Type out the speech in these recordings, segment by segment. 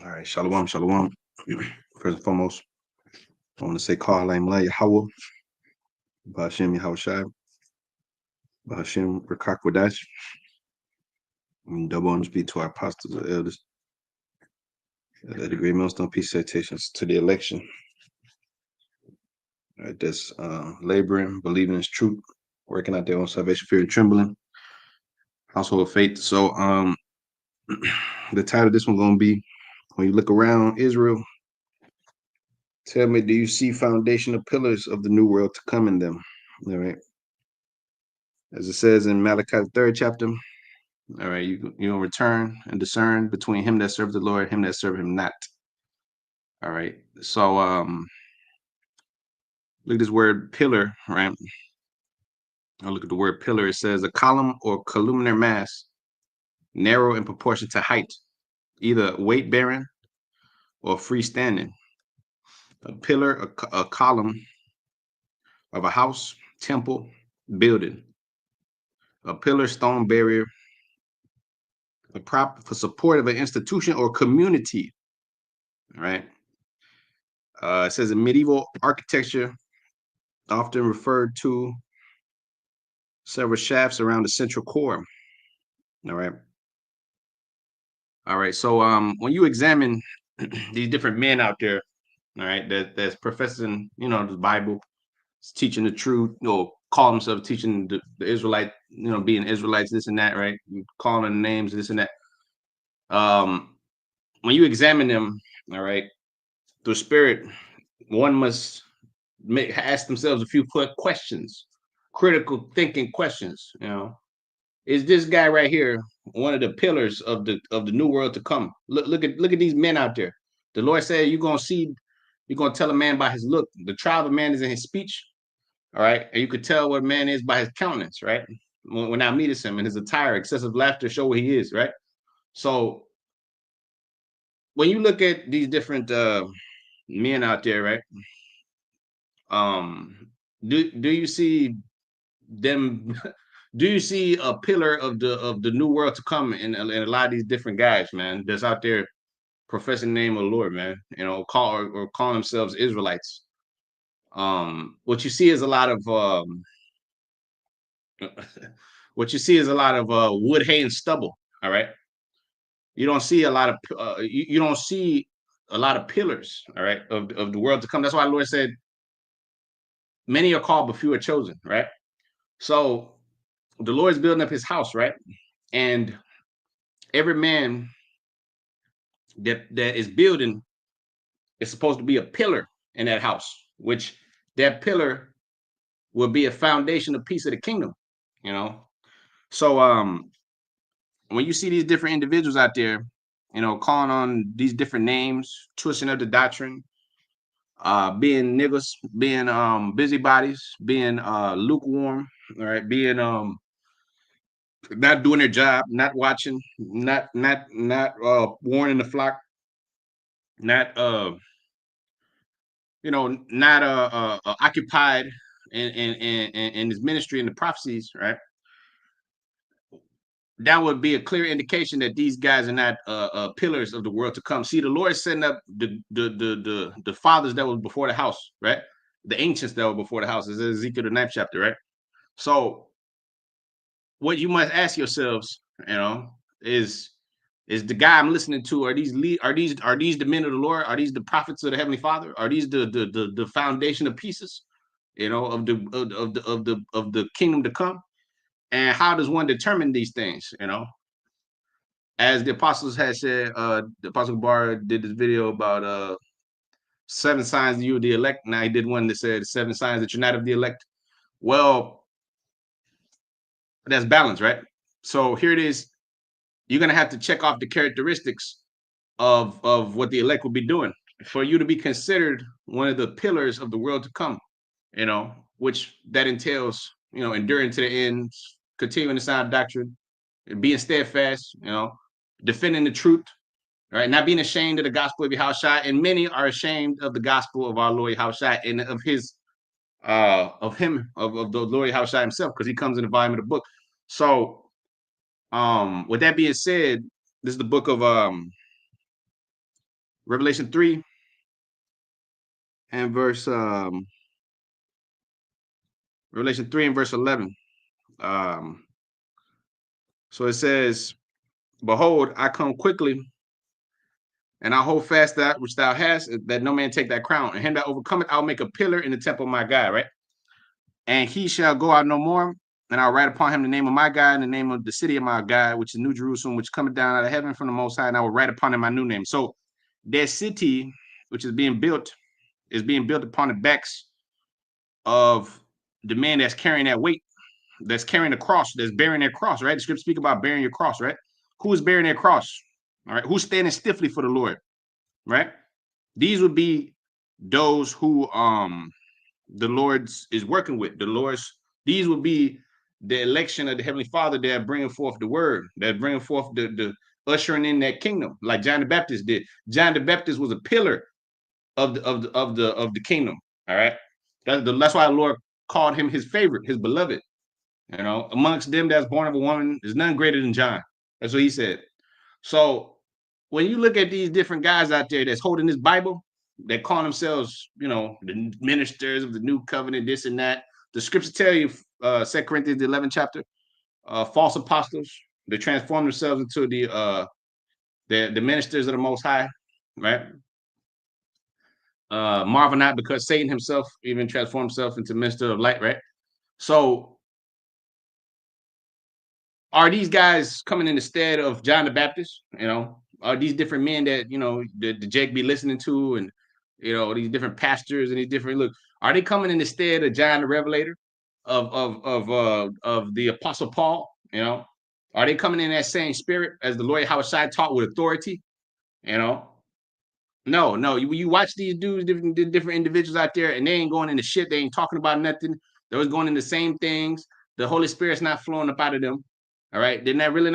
All right, shalom, shalom. First and foremost, I want to say Kal Yahweh, Bahashim Yahushai, Bahashim Rakakwadash, and double honors be to our apostles and elders. Let the great millstone peace citations to the election. All right, that's laboring, believing in truth, working out their own salvation, fear and trembling, household of faith. So the title of this one gonna be, when you look around Israel, tell me, do you see foundational pillars of the new world to come in them? All right. As it says in Malachi, the 3rd chapter, all right, you'll return and discern between him that serves the Lord and him that serve him not. All right. So look at this word pillar, right? I'll look at the word pillar. It says a column or columnar mass, narrow in proportion to height, either weight bearing or freestanding. A pillar, a column of a house, temple, building. A pillar, stone barrier, a prop for support of an institution or community. All right. It says in medieval architecture, often referred to several shafts around the central core. All right. All right. So when you examine these different men out there, all right, that's professing, the Bible, teaching the truth, call themselves teaching the Israelite, being Israelites, this and that, right? Calling them names, this and that. When you examine them, all right, through spirit, one must ask themselves a few questions, critical thinking questions. Is this guy right here one of the pillars of the new world to come? Look at these men out there. The Lord said you're gonna tell a man by his look. The trial of a man is in his speech. All right. And you could tell what a man is by his countenance, right? When I meet him in his attire, excessive laughter show what he is, right? So when you look at these different men out there, right? Um, do you see them? Do you see a pillar of the new world to come in a lot of these different guys, man, that's out there professing the name of the Lord, man? Or calling themselves Israelites. What you see is a lot of what you see is a lot of wood, hay, and stubble. All right, you don't see a lot of you don't see a lot of pillars. All right, of the world to come. That's why the Lord said, "Many are called, but few are chosen." Right. So the Lord is building up His house, right, and every man that is building is supposed to be a pillar in that house, which that pillar will be a foundation, a piece of the kingdom. You know, so when you see these different individuals out there, calling on these different names, twisting up the doctrine, being niggas, being busybodies, being lukewarm, all right, being not doing their job, not watching, not warning the flock, not not occupied in his ministry and the prophecies, right? That would be a clear indication that these guys are not pillars of the world to come. See, the Lord is setting up the fathers that was before the house, right? The ancients that were before the house. Is Ezekiel the 9th chapter, right? So, what you must ask yourselves, is the guy I'm listening to? Are these the men of the Lord? Are these the prophets of the Heavenly Father? Are these the foundation of pieces, of the kingdom to come? And how does one determine these things? As the apostles had said, the apostle Bar did this video about 7 signs that you are the elect. Now he did one that said 7 signs that you're not of the elect. Well, that's balance, right? So here it is. You're gonna have to check off the characteristics of what the elect will be doing for you to be considered one of the pillars of the world to come. Which that entails, enduring to the end, continuing the sound doctrine, being steadfast, defending the truth, right? Not being ashamed of the gospel of Yahushua, and many are ashamed of the gospel of our Lord Yahushua and of the Lord Yahushua himself, because he comes in the volume of the book. So, with that being said, this is the book of Revelation 3 and verse Revelation 3 and verse 11. So it says, behold, I come quickly, and I hold fast that which thou hast, that no man take that crown. And him that overcometh, I'll make a pillar in the temple of my God, right? And he shall go out no more, and I'll write upon him the name of my God and the name of the city of my God, which is New Jerusalem, which cometh down out of heaven from the Most High, and I will write upon him my new name. So that city, which is being built upon the backs of the man that's carrying that weight, that's carrying the cross, that's bearing their cross, right? The scripture speak about bearing your cross, right? Who is bearing their cross? All right, who's standing stiffly for the Lord, right? These would be those who the Lord's is working with. These would be the election of the Heavenly Father that are bringing forth the word, that bringing forth the ushering in that kingdom, like John the Baptist did. John the Baptist was a pillar of the kingdom. All right, that's why the Lord called him his favorite, his beloved. You know, amongst them that's born of a woman, there's none greater than John. That's what he said. So when you look at these different guys out there that's holding this Bible, that call themselves, you know, the ministers of the new covenant, this and that, the scriptures tell you, 2 Corinthians, the 11th chapter, false apostles, they transform themselves into the ministers of the Most High, right? Marvel not, because Satan himself even transformed himself into minister of light, right? So are these guys coming in the stead of John the Baptist? You know, are these different men that, you know, the Jake be listening to, and, you know, these different pastors and these different look, are they coming in the stead of John the Revelator, of the Apostle Paul? You know, are they coming in that same spirit as the Lord Howard taught with authority? You know, no. You watch these dudes, different individuals out there, and they ain't going into shit. They ain't talking about nothing. They was going into the same things. The Holy Spirit's not flowing up out of them. All right, they're really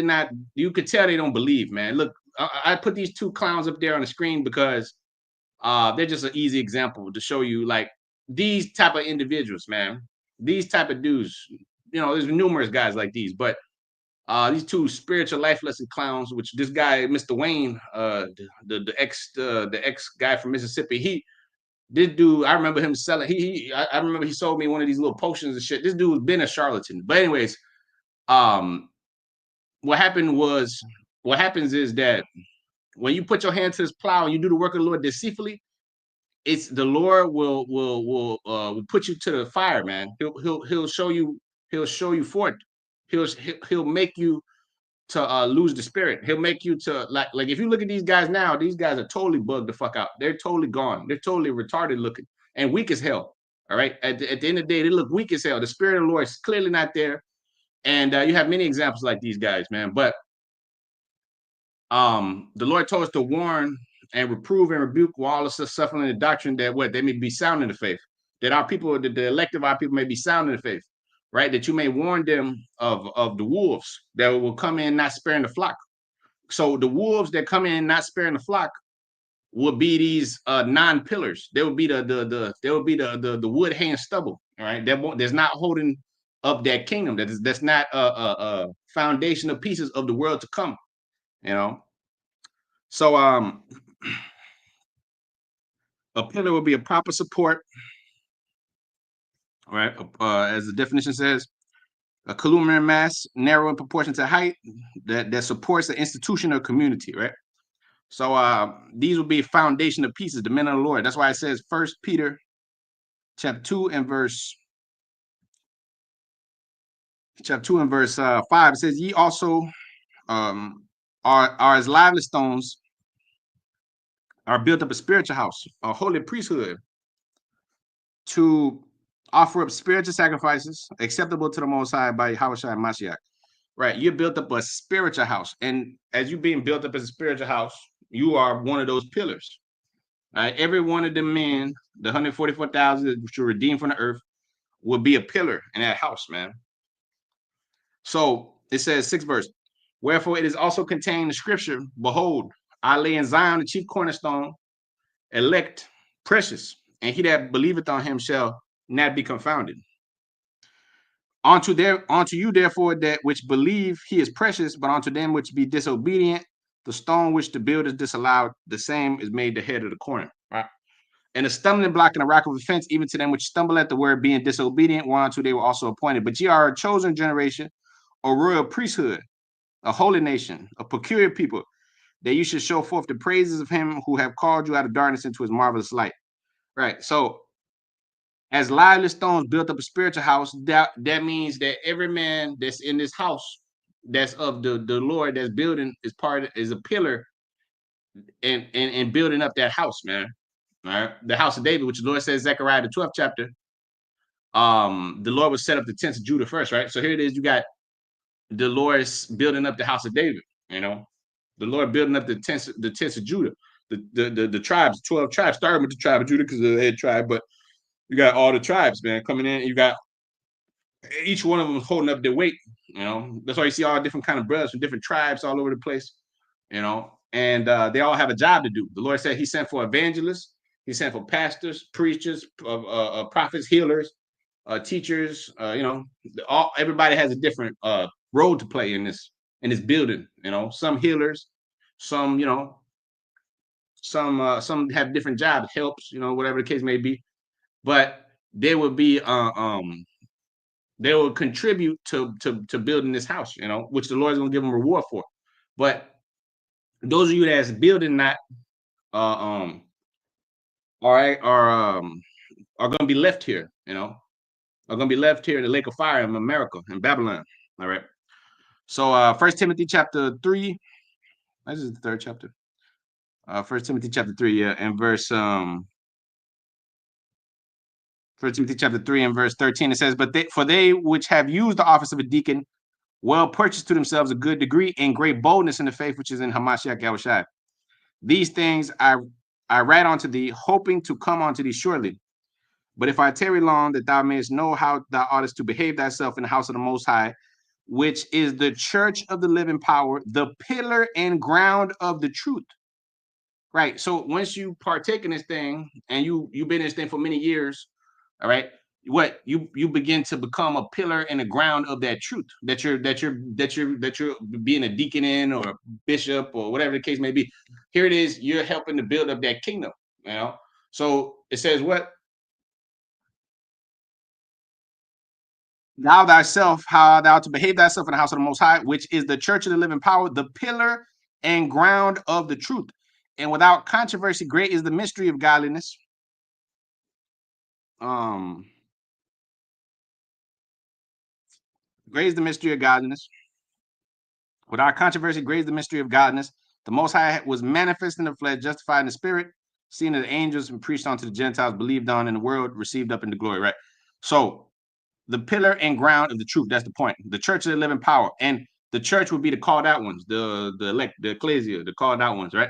not. You could tell they don't believe, man. Look, I put these two clowns up there on the screen because they're just an easy example to show you, like, these type of individuals, man. These type of dudes. You know, there's numerous guys like these, but these two spiritual life lesson clowns, which this guy, Mr. Wayne, the ex guy from Mississippi, this dude, I remember him selling. I remember he sold me one of these little potions and shit. This dude's been a charlatan. But anyways, what happens is that when you put your hand to this plow and you do the work of the Lord deceitfully, it's the Lord will put you to the fire, man. He'll show you forth. He'll make you to lose the spirit. He'll make you to like if you look at these guys now, these guys are totally bugged the fuck out. They're totally gone. They're totally retarded looking and weak as hell. All right. At the end of the day, they look weak as hell. The spirit of the Lord is clearly not there. And you have many examples like these guys, man. But the Lord told us to warn and reprove and rebuke all of the suffering in the doctrine, that what they may be sound in the faith, that our people, the elect of our people, may be sound in the faith, right? That you may warn them of the wolves that will come in not sparing the flock. So the wolves that come in not sparing the flock will be these non-pillars. They will be the wood, hay, and stubble. All right, that's not holding up that kingdom. That's not a foundation of pieces of the world to come. You know. So a pillar will be a proper support. All right, as the definition says, a columnar mass narrow in proportion to height that supports the institution or community, right? So these will be foundation of pieces, the men of the Lord. That's why it says 1 Peter chapter 2 and verse 5. It says, ye also are as lively stones, are built up a spiritual house, a holy priesthood, to offer up spiritual sacrifices acceptable to the Most High by Yahweh Shai Mashiach. Right, you're built up a spiritual house, and as you being built up as a spiritual house, you are one of those pillars. Right, every one of the men, the 144,000 which were redeemed from the earth, will be a pillar in that house, man. So it says 6th verse, wherefore it is also contained in the scripture, behold, I lay in Zion the chief cornerstone, elect, precious, and he that believeth on him shall not be confounded. Unto you therefore that which believe he is precious, but unto them which be disobedient The stone which the builders disallowed, the same is made the head of the corner. Right. And a stumbling block and a rock of offense, even to them which stumble at the word, being disobedient, whereunto they were also appointed. But ye are a chosen generation, a royal priesthood, a holy nation, a peculiar people, that you should show forth the praises of him who have called you out of darkness into his marvelous light. Right. So as lively stones built up a spiritual house, that means that every man that's in this house, that's of the Lord, that's building, is a pillar and building up that house, man. All right. The house of David, which the Lord says, Zechariah, the 12th chapter, the Lord would set up the tents of Judah first, right? So here it is, you got the Lord building up the house of David, you know, the Lord building up the tents of Judah, the tribes, 12 tribes, starting with the tribe of Judah because of the head tribe, but you got all the tribes, man, coming in. You got each one of them holding up their weight, you know. That's why you see all different kind of brothers from different tribes all over the place, you know, and they all have a job to do. The Lord said he sent for evangelists, he sent for pastors, preachers, prophets, healers, teachers, you know, everybody has a different role to play in this building, you know. Some healers, some, you know, some have different jobs, helps, you know, whatever the case may be, but they will be they will contribute to building this house, you know, which the Lord is going to give them reward for. But those of you that's building that are going to be left here, you know, are going to be left here in the lake of fire in America, in Babylon. All right. So 1 Timothy chapter 3, this is the third chapter. 1 Timothy chapter 3, yeah, and verse 1 Timothy chapter 3 and verse 13, it says, but for they which have used the office of a deacon well purchased to themselves a good degree and great boldness in the faith which is in Hamashiach Yahushua. These things I write unto thee, hoping to come unto thee shortly. But if I tarry long, that thou mayest know how thou oughtest to behave thyself in the house of the Most High, which is the church of the living power, the pillar and ground of the truth. Right. So once you partake in this thing and you've been in this thing for many years, all right, what you begin to become a pillar and a ground of that truth that you're being a deacon in, or a bishop, or whatever the case may be. Here it is, you're helping to build up that kingdom, you know. So it says, what? Thou thyself, how thou to behave thyself in the house of the Most High, which is the church of the living power, the pillar and ground of the truth. And without controversy, great is the mystery of godliness. Great is the mystery of godliness. Without controversy, great is the mystery of godliness. The Most High was manifest in the flesh, justified in the spirit, seen of the angels, and preached unto the Gentiles, believed on in the world, received up into glory. Right. So the pillar and ground of the truth. That's the point. The church of the living power, and the church would be the called out ones, the elect, the ecclesia, the called out ones, right?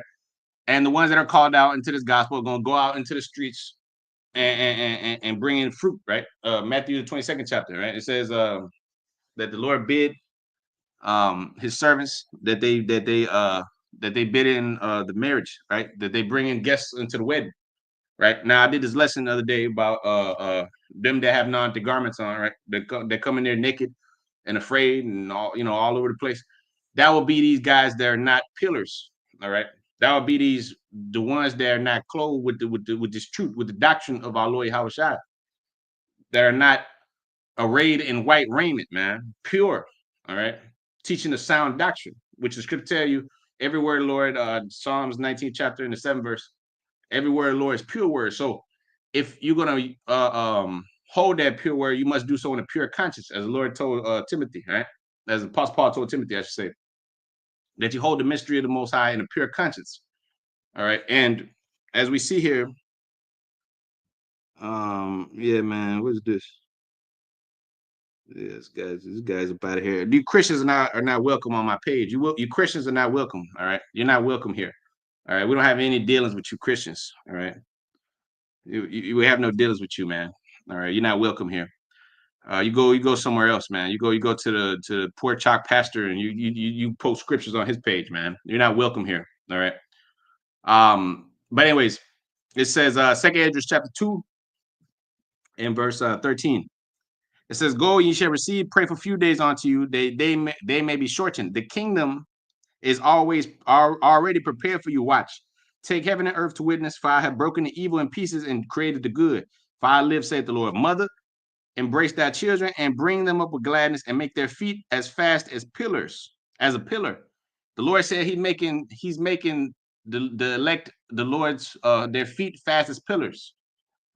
And the ones that are called out into this gospel are going to go out into the streets and bring in fruit, right? Matthew the 22nd chapter, right? It says that the Lord bid his servants that they bid in the marriage, right? That they bring in guests into the wedding, right? Now I did this lesson the other day about them that have non-garments on, right? They come in there naked and afraid and all, you know, all over the place. That will be these guys that are not pillars, all right? That would be the ones that are not clothed with this truth, with the doctrine of our Lord Yahushua, that are not arrayed in white raiment, man, pure, all right, teaching the sound doctrine, which the scripture tell you every word, Lord, Psalms 19th chapter in the 7th verse, every word, Lord, is pure word. So if you're gonna hold that pure word, you must do so in a pure conscience, as the Lord told Timothy, right? As the Apostle Paul told Timothy, I should say, that you hold the mystery of the Most High in a pure conscience. All right, and as we see here, yeah, man, what is this? Yes, guys, this guy's up out of here. You Christians are not welcome on my page. You Christians are not welcome. All right, you're not welcome here. All right, we don't have any dealings with you Christians. All right, we have no dealings with you, man. All right, you're not welcome here. You go somewhere else, man. You go to the Port Chalk pastor and you post scriptures on his page, man. You're not welcome here. All right. But anyways, it says 2nd Esdras chapter 2 and verse 13. It says, "Go, ye shall receive, pray for few days unto you. They may be shortened. The kingdom is always already prepared for you. Watch. Take heaven and earth to witness, for I have broken the evil in pieces and created the good. For I live, saith the Lord. Mother, embrace thy children and bring them up with gladness and make their feet as fast as pillars, as a pillar. The Lord said he's making the elect, the Lord's their feet fast as pillars.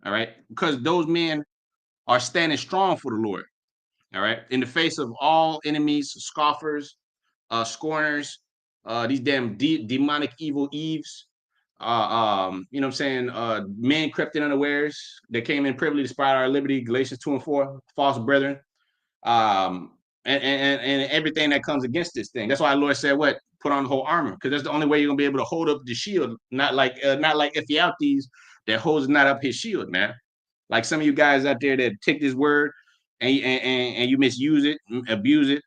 All right, because those men are standing strong for the Lord. All right, in the face of all enemies, scoffers, scorners, these damn demonic evil Eves. You know what I'm saying? Men crept in unawares. They came in privily to spy our liberty. Galatians 2:4, false brethren. And everything that comes against this thing. That's why the Lord said, "What? Put on the whole armor," because that's the only way you're gonna be able to hold up the shield. Not like Ephialtes that holds not up his shield, man. Like some of you guys out there that take this word and you misuse it, abuse it.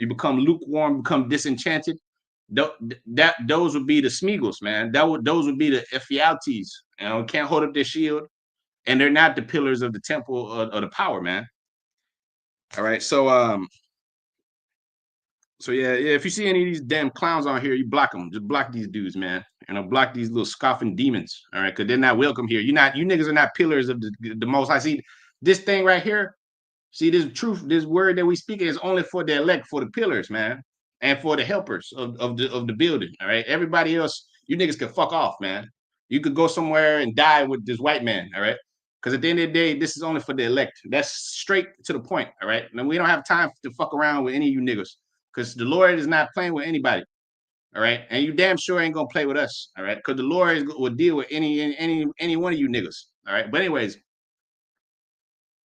You become lukewarm, become disenchanted. Those would be the Smeagol's, man. Those would be the Ephialtes. You know, can't hold up their shield, and they're not the pillars of the temple of the power, man. All right, so yeah, if you see any of these damn clowns on here, you block them. Just block these dudes, man. Block these little scoffing demons. All right, because they're not welcome here. You niggas are not pillars of the Most High. See this thing right here. See this truth, this word that we speak is only for the elect, for the pillars, man, and for the helpers of the building. All right, everybody else, you niggas can fuck off, man. You could go somewhere and die with this white man. All right. Because at the end of the day, this is only for the elect. That's straight to the point. All right. And we don't have time to fuck around with any of you niggas because the Lord is not playing with anybody. All right. And you damn sure ain't gonna play with us. All right. Because the Lord will deal with any one of you niggas. All right. But anyways,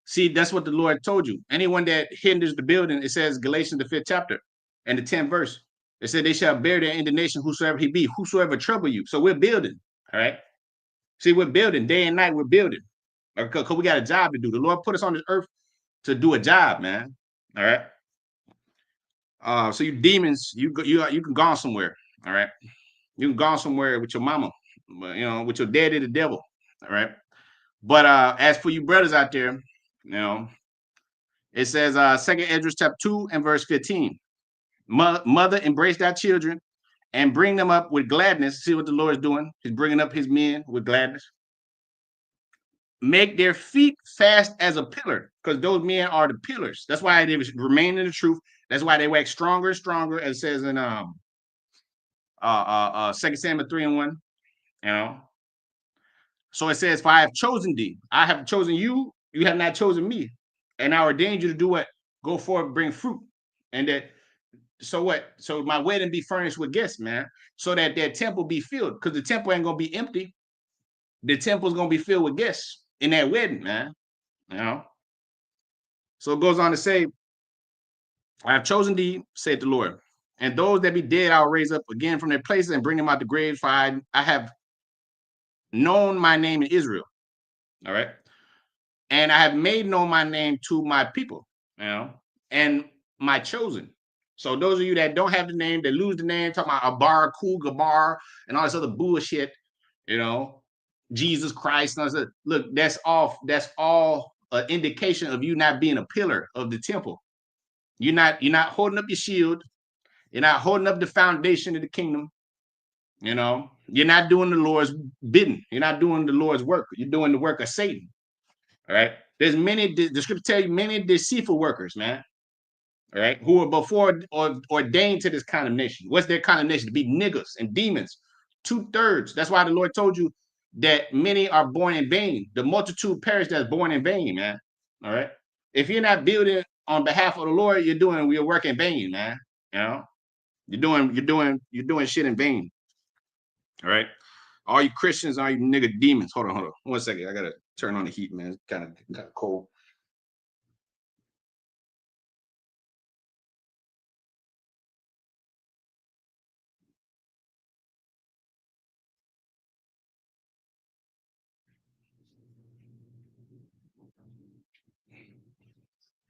see, that's what the Lord told you. Anyone that hinders the building, it says Galatians the 5th chapter and the 10th verse. It said they shall bear their indignation, whosoever he be, whosoever trouble you. So we're building. All right. See, we're building day and night. We're building. Because we got a job to do. The Lord put us on this earth to do a job, man. All right. So you demons, you can go somewhere. All right. You can go somewhere with your mama, with your daddy, the devil. All right. But as for you brothers out there, it says Second Esdras chapter 2 and verse 15. Mother, embrace thy children and bring them up with gladness. See what the Lord is doing? He's bringing up his men with gladness. Make their feet fast as a pillar, because those men are the pillars. That's why they remain in the truth. That's why they wax stronger and stronger, as it says in 2 Samuel 3:1. So it says, "For I have chosen thee, I have chosen you, you have not chosen me, and I ordained you to do what? Go forth, bring fruit." And that, so what? So my wedding be furnished with guests, man, so that their temple be filled, because the temple ain't gonna be empty. The temple's gonna be filled with guests in that wedding, man. So it goes on to say, "I have chosen thee, said the Lord, and those that be dead I'll raise up again from their places and bring them out the graves, for I have known my name in Israel." All right. "And I have made known my name to my people, and my chosen." So those of you that don't have the name, that lose the name, talking about Abar, Kul, Gabar, and all this other bullshit, Jesus Christ. And all this, look, that's all an indication of you not being a pillar of the temple. You're not holding up your shield. You're not holding up the foundation of the kingdom. You're not doing the Lord's bidding. You're not doing the Lord's work. You're doing the work of Satan. All right. There's many, the scripture tell you, many deceitful workers, man. All right. Who are before ordained to this condemnation. What's their condemnation? To be niggas and demons. 2/3. That's why the Lord told you that many are born in vain. The multitude perish that's born in vain, man. All right. If you're not building on behalf of the Lord, you're doing your work in vain, man. You're doing shit in vain. All right. All you Christians, all you nigga demons. Hold on. 1 second. I gotta turn on the heat, man. It's kind of cold.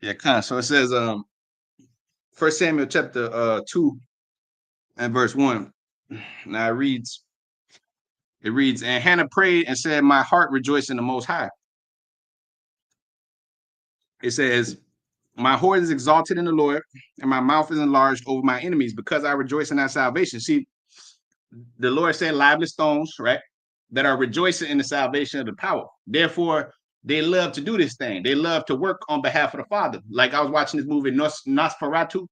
Yeah, kind of. So it says, 1 Samuel chapter 2 and verse 1. Now it reads, "And Hannah prayed and said, my heart rejoiced in the Most High." It says, My heart is exalted in the Lord, and my mouth is enlarged over my enemies, because I rejoice in that salvation. See, the Lord said, lively stones, right? That are rejoicing in the salvation of the power. Therefore, they love to do this thing. They love to work on behalf of the Father. Like I was watching this movie, Nosferatu,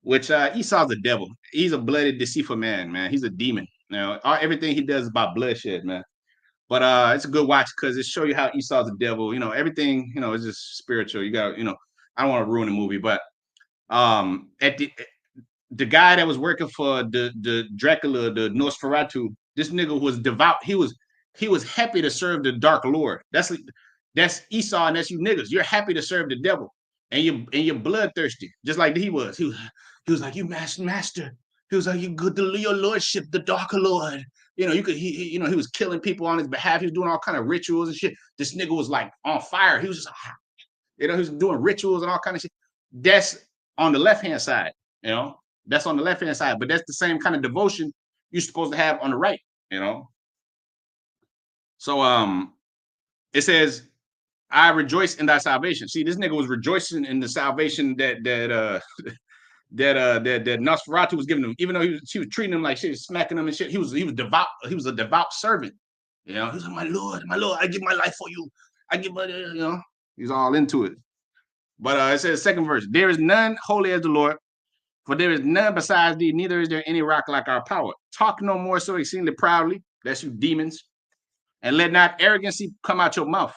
which Esau's the devil. He's a blooded, deceitful man. He's a demon. Everything he does is about bloodshed, man. But it's a good watch because it show you how Esau's the devil. Everything, is just spiritual. You got, I don't want to ruin the movie, but at the guy that was working for the Dracula, the Nosferatu, this nigga was devout. He was happy to serve the Dark Lord. That's Esau, and that's you niggas. You're happy to serve the devil, and you're bloodthirsty, just like he was. He was like, you master. He was like, you good to your lordship, the Dark Lord. He was killing people on his behalf. He was doing all kind of rituals and shit. This nigga was like on fire. He was just, he was doing rituals and all kind of shit. That's on the left hand side. That's on the left hand side, but that's the same kind of devotion you're supposed to have on the right. So it says, I rejoice in thy salvation. See, this nigga was rejoicing in the salvation that Nosferatu was giving him, even though she was treating him like shit, smacking him and shit. He was devout. He was a devout servant. He was like, my Lord, I give my life for you. I give my, he's all into it. But it says, second verse, there is none holy as the Lord, for there is none besides thee, neither is there any rock like our power. Talk no more so exceedingly proudly, that's you demons, and let not arrogancy come out your mouth.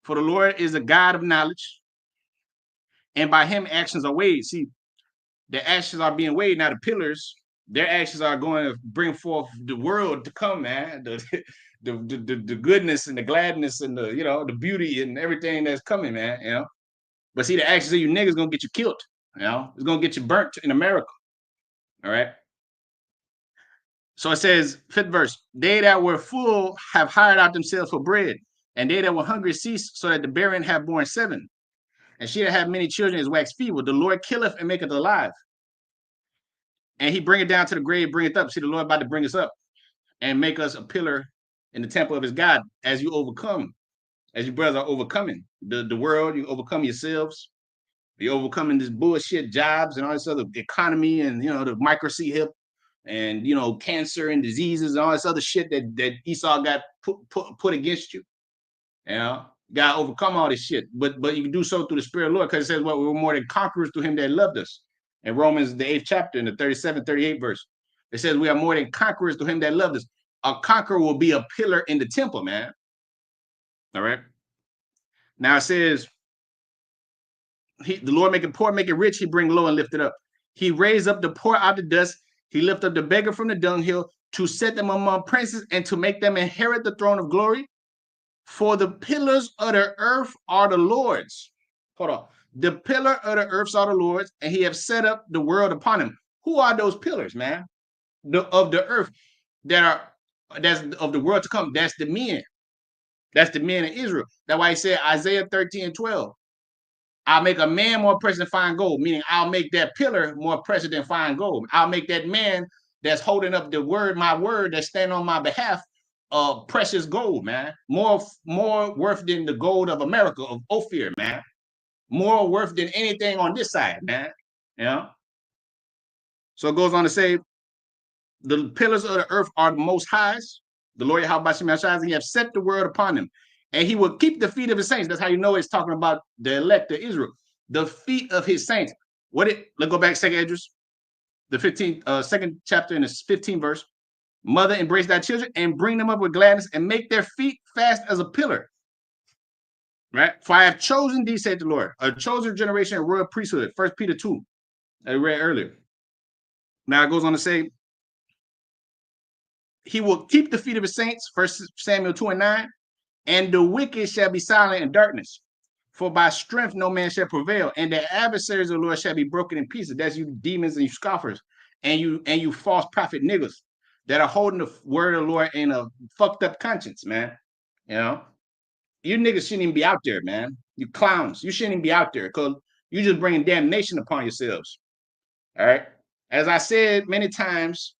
For the Lord is a God of knowledge, and by him actions are weighed. See, the actions are being weighed. Now the pillars, their actions are going to bring forth the world to come, man. The goodness and the gladness and the beauty and everything that's coming, man. But see, the actions of you niggas gonna get you killed. It's gonna get you burnt in America. All right. So it says, fifth verse, they that were full have hired out themselves for bread, and they that were hungry cease, so that the barren have borne 7. And she that had many children is waxed feeble. The Lord killeth and maketh alive. And he bringeth down to the grave, bringeth up. See, the Lord about to bring us up and make us a pillar in the temple of his God as you overcome, as you brothers are overcoming the world. You overcome yourselves. You're overcoming this bullshit jobs and all this other economy and, the micro-C hip and, cancer and diseases and all this other shit that Esau got put against you. Got to overcome all this shit. But you can do so through the Spirit of the Lord, because it says, we were more than conquerors through him that loved us. In Romans, the 8th chapter, in the 37, 38 verse, it says we are more than conquerors through him that loved us. A conqueror will be a pillar in the temple, man. All right. Now it says, the Lord make it poor, make it rich. He bring low and lift it up. He raised up the poor out of the dust. He lift up the beggar from the dunghill, to set them among princes and to make them inherit the throne of glory. For the pillars of the earth are the Lord's. Hold on. The pillar of the earth are the Lord's, and he have set up the world upon him. Who are those pillars, man? Of the earth that's of the world to come. That's the men. That's the men of Israel. That's why he said Isaiah 13:12. I'll make a man more precious than fine gold, meaning I'll make that pillar more precious than fine gold. I'll make that man that's holding up the word, my word, that's standing on my behalf, precious gold, man. More worth than the gold of America, of Ophir, man. More worth than anything on this side, man. So it goes on to say, the pillars of the earth are the most highs. The Lord Yahweh, he have set the word upon them. And he will keep the feet of his saints. That's how you know it's talking about the elect of Israel. The feet of his saints. Let's go back, second Esdras, the 15th, second chapter in the 15th verse. Mother, embrace thy children and bring them up with gladness and make their feet fast as a pillar. Right? For I have chosen thee, said the Lord, a chosen generation of royal priesthood. 1 Peter 2, I read earlier. Now it goes on to say, he will keep the feet of his saints, 1 Samuel 2:9. And the wicked shall be silent in darkness, for by strength no man shall prevail. And the adversaries of the Lord shall be broken in pieces. That's you demons and you scoffers, and you false prophet niggas that are holding the word of the Lord in a fucked up conscience, man. You niggas shouldn't even be out there, man. You clowns, you shouldn't even be out there, because you just bringing damnation upon yourselves. All right. As I said many times,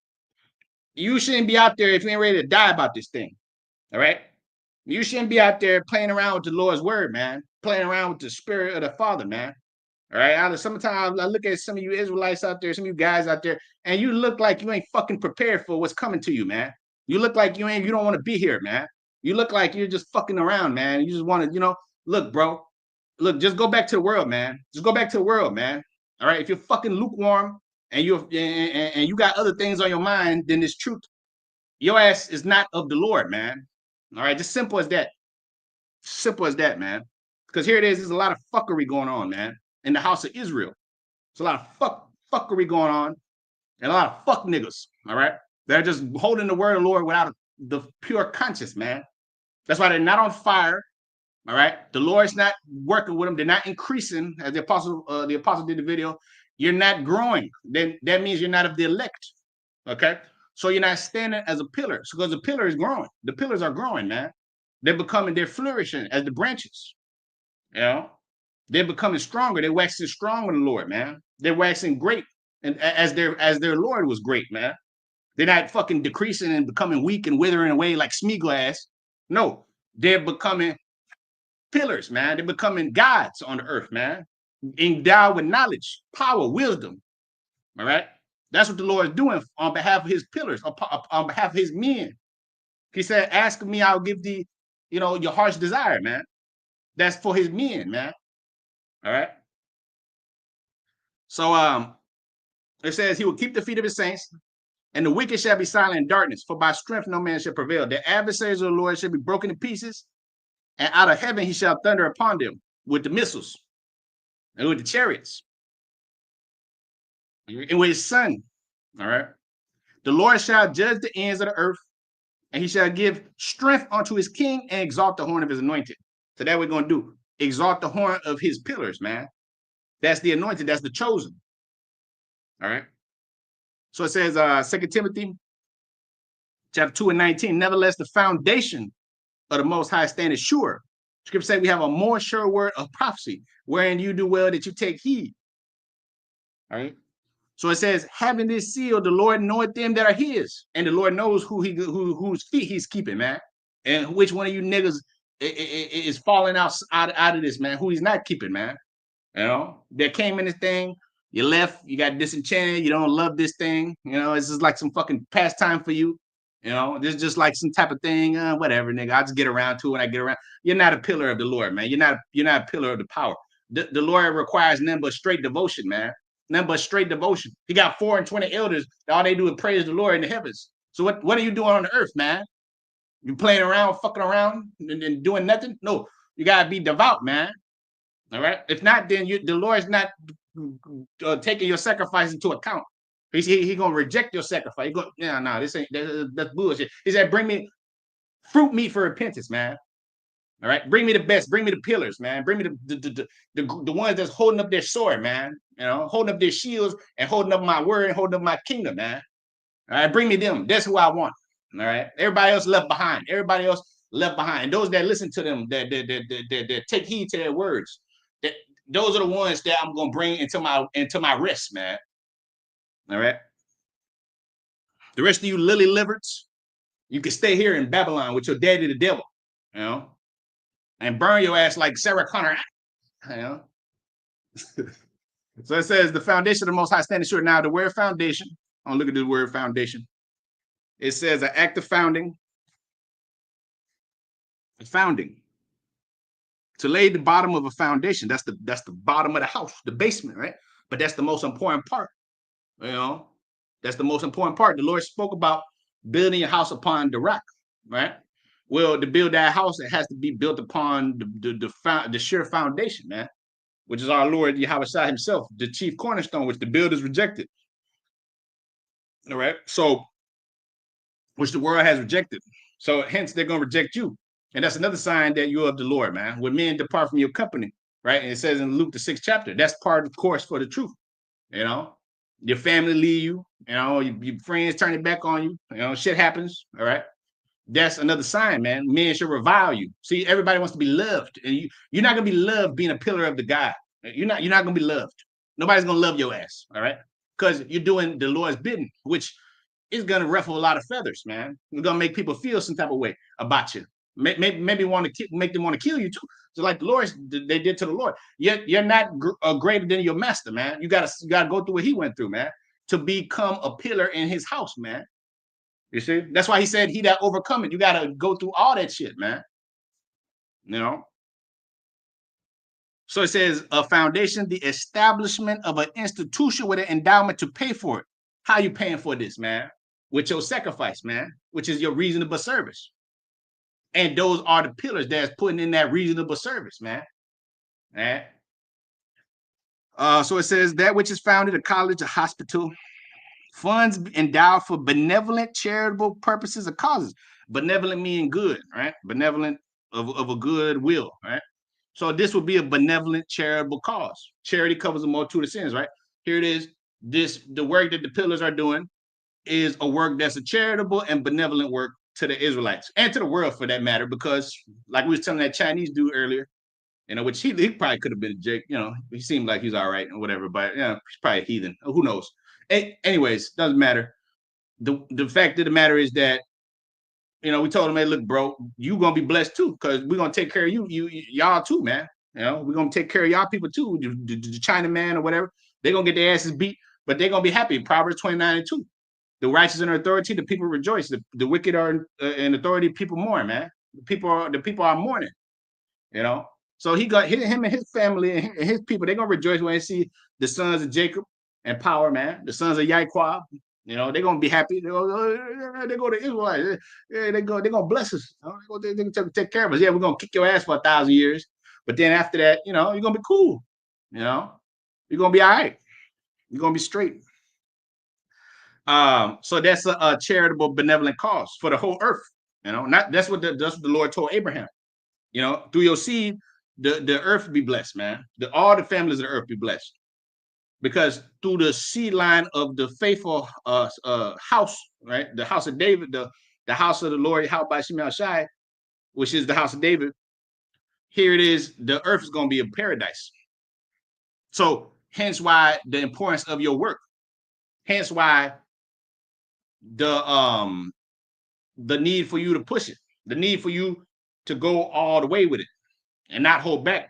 you shouldn't be out there if you ain't ready to die about this thing. All right. You shouldn't be out there playing around with the Lord's word, man. Playing around with the Spirit of the Father, man. All right. Sometimes I look at some of you Israelites out there, some of you guys out there, and you look like you ain't fucking prepared for what's coming to you, man. You look like you don't want to be here, man. You look like you're just fucking around, man. You just want to, look, bro. Look, just go back to the world, man. Just go back to the world, man. All right. If you're fucking lukewarm and you got other things on your mind than this truth, your ass is not of the Lord, man. All right. Just simple as that. Simple as that, man. Because here it is. There's a lot of fuckery going on, man, in the house of Israel. There's a lot of fuckery going on and a lot of fuck niggas. All right. They're just holding the word of the Lord without the pure conscience, man. That's why they're not on fire. All right. The Lord's not working with them. They're not increasing, as the apostle did the video. You're not growing. Then that means you're not of the elect. Okay. So you're not standing as a pillar. So because the pillar is growing. The pillars are growing, man. They're flourishing as the branches. You know, they're becoming stronger. They're waxing strong with the Lord, man. They're waxing great. And as their Lord was great, man. They're not fucking decreasing and becoming weak and withering away like Smeaglass. No, they're becoming pillars, man. They're becoming gods on the earth, man. Endowed with knowledge, power, wisdom. All right. That's what the Lord is doing on behalf of his pillars, on behalf of his men. He said, ask me, I'll give thee, your heart's desire, man. That's for his men, man. All right. So it says he will keep the feet of his saints, and the wicked shall be silent in darkness, for by strength no man shall prevail. The adversaries of the Lord shall be broken to pieces, and out of heaven he shall thunder upon them with the missiles and with the chariots and with his son. All right. The Lord shall judge the ends of the earth, and he shall give strength unto his king and exalt the horn of his anointed. So that we're going to do. Exalt the horn of his pillars, man. That's the anointed. That's the chosen. All right. So it says, 2 Timothy chapter 2 and 19, nevertheless, the foundation of the Most High standeth sure. Scripture say we have a more sure word of prophecy, wherein you do well that you take heed. All right. So it says, having this seal, the Lord knoweth them that are his, and the Lord knows whose feet he's keeping, man. And which one of you niggas is falling out of this, man, who he's not keeping, man. That came in this thing, you left, you got disenchanted, you don't love this thing, it's just like some fucking pastime for you. This is just like some type of thing, whatever, nigga. I'll just get around to it when I get around. You're not a pillar of the Lord, man. You're not a pillar of the power. The Lord requires none but straight devotion, man. None but straight devotion. He got 4 and 20 elders. All they do is praise the Lord in the heavens. So what are you doing on the earth, man? You playing around, fucking around, and doing nothing? No, you gotta be devout, man. All right. If not, then the Lord's not taking your sacrifice into account. He gonna reject your sacrifice. This ain't that's bullshit. He said, bring me fruit meat for repentance, man. All right, bring me the best. Bring me the pillars, man. Bring me the ones that's holding up their sword, man. Holding up their shields and holding up my word and holding up my kingdom, man. All right, bring me them. That's who I want. All right, everybody else left behind. Everybody else left behind. And those that listen to them, that take heed to their words, those are the ones that I'm gonna bring into my rest, man. All right. The rest of you lily livereds, you can stay here in Babylon with your daddy, the devil, and burn your ass like Sarah Connor. So it says the foundation of the Most High standing sure. Now the word foundation. Oh, look at the word foundation. It says an act of founding. Founding. To lay the bottom of a foundation. That's the bottom of the house, the basement, right? But that's the most important part. That's the most important part. The Lord spoke about building your house upon the rock, right? Well, to build that house, it has to be built upon the sure foundation, man, which is our Lord Yahweh Shai himself, the chief cornerstone, which the builders rejected. All right. So, which the world has rejected. So hence they're going to reject you. And that's another sign that you're of the Lord, man. When men depart from your company, right? And it says in Luke, the 6th chapter, that's part of the course for the truth. Your family leave you, your friends turn it back on you, shit happens. All right. That's another sign, man. Men should revile you. See, everybody wants to be loved. And you're not going to be loved being a pillar of the God. You're not going to be loved. Nobody's going to love your ass. All right. Because you're doing the Lord's bidding, which is going to ruffle a lot of feathers, man. It's going to make people feel some type of way about you. maybe want to make them want to kill you too. So like the Lord, they did to the Lord. You're not greater than your master, man. You gotta go through what he went through, man, to become a pillar in his house, man. You see, that's why he said, "He that overcome it." You gotta go through all that shit, man. You know. So it says a foundation, the establishment of an institution with an endowment to pay for it. How you paying for this, man? With your sacrifice, man, which is your reasonable service. And those are the pillars that's putting in that reasonable service, man. Right? So it says that which is founded, a college, a hospital, funds endowed for benevolent, charitable purposes or causes. Benevolent meaning good, right? Benevolent of a good will, right? So this would be a benevolent, charitable cause. Charity covers a multitude of sins, right? Here it is. The work that the pillars are doing is a work that's a charitable and benevolent work to the Israelites and to the world for that matter, because like we was telling that Chinese dude earlier, which he probably could have been a Jake, he seemed like he's all right and whatever, but he's probably a heathen. Who knows? Anyways, doesn't matter. The fact of the matter is that we told him, hey, look, bro, you gonna be blessed too, because we're gonna take care of y'all too, man. We're gonna take care of y'all people too, the Chinaman or whatever. They're gonna get their asses beat, but they're gonna be happy. Proverbs 29:2. The righteous in authority, the people rejoice. The wicked are in authority, people mourn, man. The people are mourning, So he got him and his family and his people, they're gonna rejoice when they see the sons of Jacob and power, man, the sons of Yahweh. They're gonna be happy. They go to Israel. They're gonna bless us. They're gonna take care of us. Yeah, we're gonna kick your ass for 1,000 years, but then after that, you're gonna be cool. You're gonna be all right. You're gonna be straight. So that's a charitable, benevolent cause for the whole earth. That's what the Lord told Abraham. Through your seed, the earth be blessed, man. All the families of the earth be blessed. Because through the seed line of the faithful house, right? The house of David, the house of the Lord, by Shemel Shai, which is the house of David. Here it is, the earth is going to be a paradise. So hence why the importance of your work. Hence why the need for you to push it, the need for you to go all the way with it and not hold back,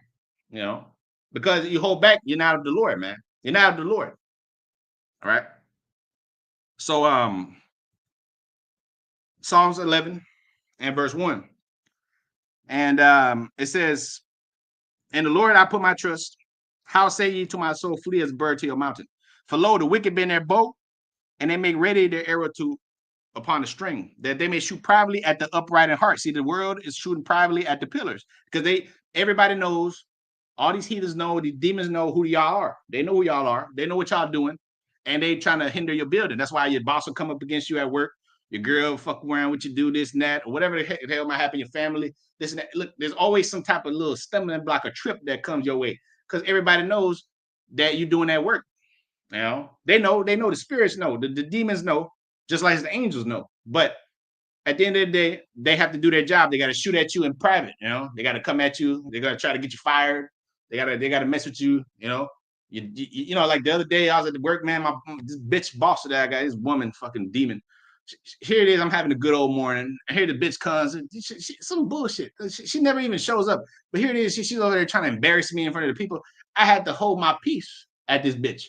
because you hold back, you're not of the Lord, man. You're not of the Lord. All right. So Psalms 11 and verse 1. And it says, "In the Lord I put my trust. How say ye to my soul, flee as a bird to your mountain? For lo, the wicked bend their bow, and they make ready their arrow upon the string, that they may shoot privately at the upright in heart." See, the world is shooting privately at the pillars, because everybody knows, all these heathens know, these demons know who y'all are. They know who y'all are. They know what y'all doing, and they trying to hinder your building. That's why your boss will come up against you at work. Your girl fuck around with you, do this and that, or whatever the hell might happen. Your family, this and that. Look, there's always some type of little stumbling block or trip that comes your way, because everybody knows that you're doing that work. They know the spirits know, the demons know, just like the angels know. But at the end of the day, they have to do their job. They got to shoot at you in private. They got to come at you. They got to try to get you fired. They got to mess with you. Like the other day, I was at the work, man. This bitch boss that I got, this woman, fucking demon. Here it is. I'm having a good old morning. Here the bitch comes. Some bullshit. She never even shows up. But here it is. She's over there trying to embarrass me in front of the people. I had to hold my peace at this bitch.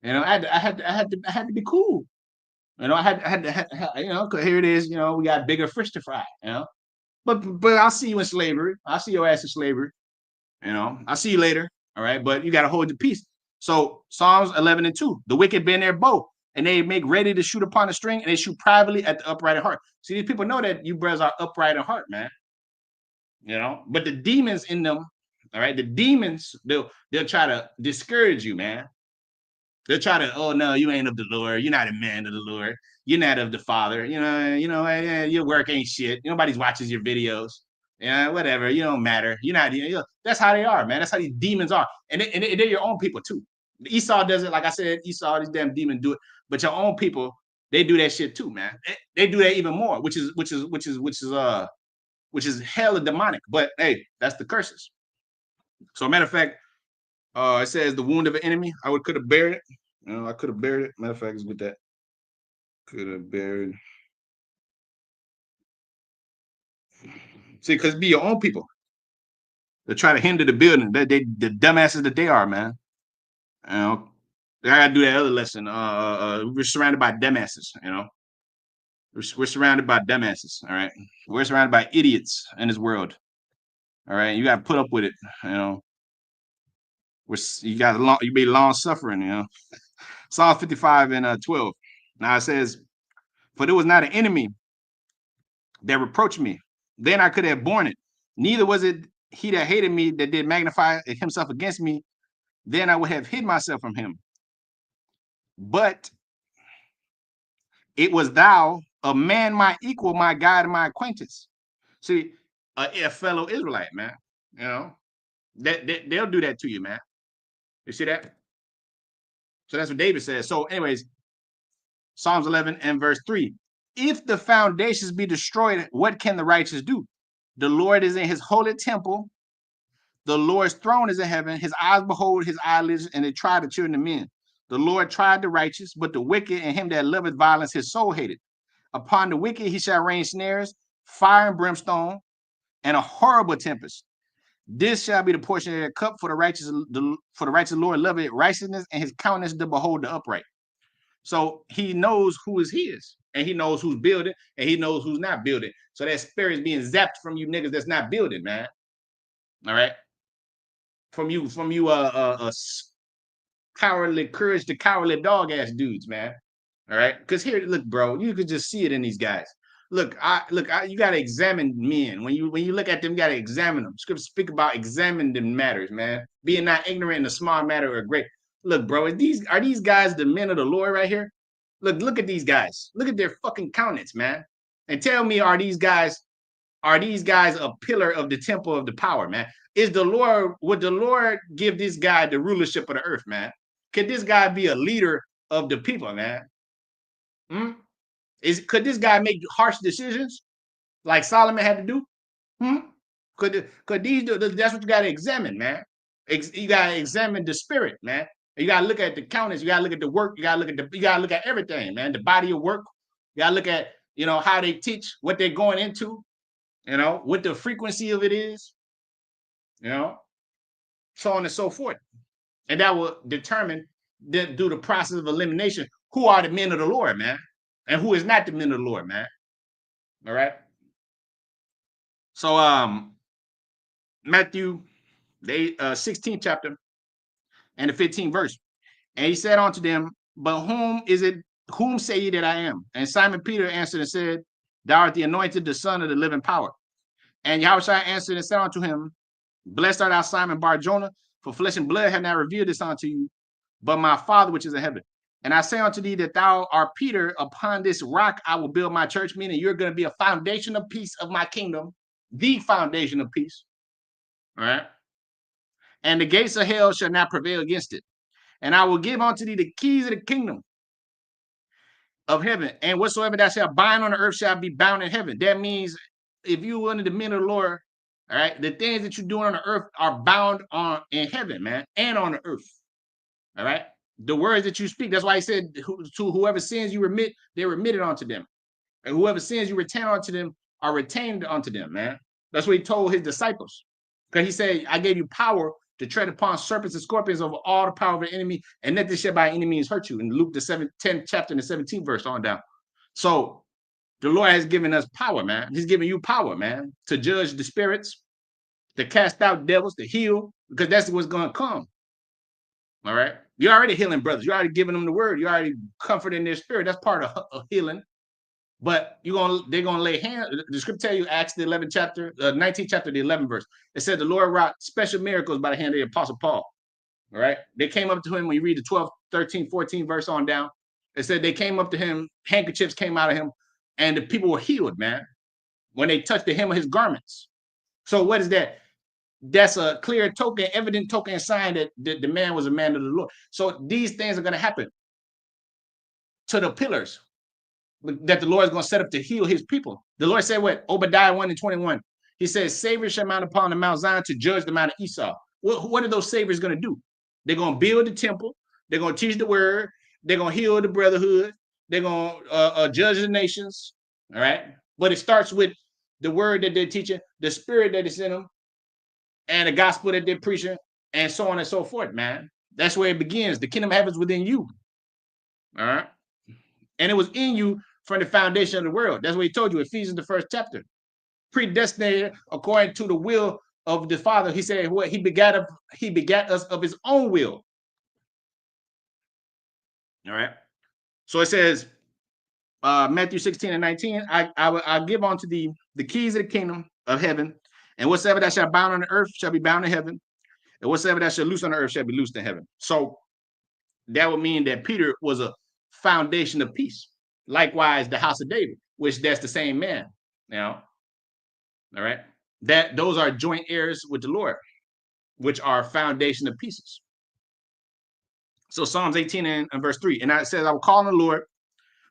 I had to be cool. I had to, because here it is. We got bigger fish to fry. But I'll see you in slavery. I'll see your ass in slavery. I'll see you later. All right, but you got to hold your peace. So Psalms 11:2, the wicked bend their bow, and they make ready to shoot upon a string, and they shoot privately at the upright in heart. See, these people know that you brothers are upright in heart, man. But the demons in them, all right, the demons, they'll try to discourage you, man. They'll try to, oh no, you ain't of the Lord. You're not a man of the Lord. You're not of the Father. Your work ain't shit. Nobody watches your videos. Whatever. You don't matter. You're not. That's how they are, man. That's how these demons are, and they're your own people too. Esau does it, like I said. Esau, these damn demons do it, but your own people, they do that shit too, man. They do that even more, which is hella demonic. But hey, that's the curses. So, matter of fact, it says the wound of an enemy. I could have buried it. I could have buried it. Matter of fact, it's with that. Could have buried. See, because be your own people. They try to hinder the building. The dumbasses that they are, man. You know, I gotta do that other lesson. We're surrounded by dumbasses. You know, we're surrounded by dumbasses. All right, we're surrounded by idiots in this world. All right, you gotta put up with it. You know, you be long suffering. You know, Psalm 55 and 12. Now it says, "For there was not an enemy that reproached me. Then I could have borne it. Neither was it he that hated me that did magnify himself against me. Then I would have hid myself from him. But it was thou, a man my equal, my God, and my acquaintance." See, a fellow Israelite, man. You know, they'll do that to you, man. You see that? So that's what David says. So, anyways, Psalms 11 and verse 3. If the foundations be destroyed, what can the righteous do? The Lord is in his holy temple. The Lord's throne is in heaven. His eyes behold his eyelids, and they try the children of men. The Lord tried the righteous, but the wicked and him that loveth violence his soul hated. Upon the wicked he shall rain snares, fire and brimstone, and a horrible tempest. This shall be the portion of their cup. For the righteous Lord loveth righteousness, and his countenance to behold the upright. So he knows who is his, and he knows who's building, and he knows who's not building. So that spirit is being zapped from you niggas that's not building, man. All right. From you, cowardly courage to cowardly dog ass dudes, man. All right. Because here, look, bro, you could just see it in these guys. Look, you gotta examine men. When you look at them, you gotta examine them. Scripture speak about examining matters, man. Being not ignorant in a small matter or great. Look, bro, are these guys the men of the Lord right here? Look at these guys. Look at their fucking countenance, man. And tell me, are these guys a pillar of the temple of the power, man? Would the Lord give this guy the rulership of the earth, man? Could this guy be a leader of the people, man? Could this guy make harsh decisions like Solomon had to do? Could these do? That's what you got to examine, man. You got to examine the spirit, man. You got to look at the countenance. You got to look at the work. You got to look at everything, man. The body of work. You got to look at, how they teach, what they're going into, what the frequency of it is, so on and so forth. And that will determine, through the process of elimination, who are the men of the Lord, man, and who is not the men of the Lord, man. All right. So, Matthew, the 16th chapter and the 15th verse. And he said unto them, but whom say ye that I am? And Simon Peter answered and said, thou art the anointed, the Son of the living power. And Yahushua answered and said unto him, blessed art thou, Simon Bar-Jonah, for flesh and blood have not revealed this unto you, but my Father which is in heaven. And I say unto thee that thou art Peter, upon this rock I will build my church, meaning you're going to be a foundation of peace of my kingdom, the foundation of peace. All right. And the gates of hell shall not prevail against it. And I will give unto thee the keys of the kingdom of heaven. And whatsoever thou shalt bind on the earth shall be bound in heaven. That means if you under the men of the Lord, all right, the things that you're doing on the earth are bound in heaven, man, and on the earth. All right. The words that you speak, that's why he said, to whoever sins you remit, they're remitted unto them. And whoever sins you retain unto them are retained unto them, man. That's what he told his disciples. Because he said, I gave you power to tread upon serpents and scorpions over all the power of the enemy, and nothing shall by any means hurt you. In Luke, the 10th chapter and the 17th verse on down. So the Lord has given us power, man. He's giving you power, man, to judge the spirits, to cast out devils, to heal, because that's what's going to come. All right. You're already healing brothers. You're already giving them the word. You're already comforting their spirit. That's part of healing. But they're gonna lay hands. The scripture tell you, Acts the 11th chapter, 19th chapter, the 11th verse. It said the Lord wrought special miracles by the hand of the Apostle Paul. All right. They came up to him when you read the 12th, 13th, 14th verse on down. It said they came up to him, handkerchiefs came out of him, and the people were healed, man, when they touched the hem of his garments. So what is that? That's a clear token, evident token, and sign that the man was a man of the Lord. So these things are going to happen to the pillars that the Lord is going to set up to heal his people. The Lord said what? Obadiah 1:21. He says, saviors shall mount upon the Mount Zion to judge the Mount of Esau. What are those saviors going to do? They're going to build the temple. They're going to teach the word. They're going to heal the brotherhood. They're going to judge the nations. All right. But it starts with the word that they're teaching, the spirit that is in them, and the gospel that they're preaching, and so on and so forth, man. That's where it begins. The kingdom of heaven is within you. All right. And it was in you from the foundation of the world. That's what he told you, Ephesians, the 1st chapter. Predestinated according to the will of the Father. He said, what? He begat us of his own will. All right. So it says, Matthew 16:19, I'll give unto thee the keys of the kingdom of heaven, and whatsoever that shall bound on the earth shall be bound in heaven, and whatsoever that shall loose on the earth shall be loosed in heaven. So that would mean that Peter was a foundation of peace. Likewise, the house of David, which that's the same man. Now, all right, that those are joint heirs with the Lord, which are foundation of pieces. So Psalms 18 and verse 3, and it says, I will call on the Lord,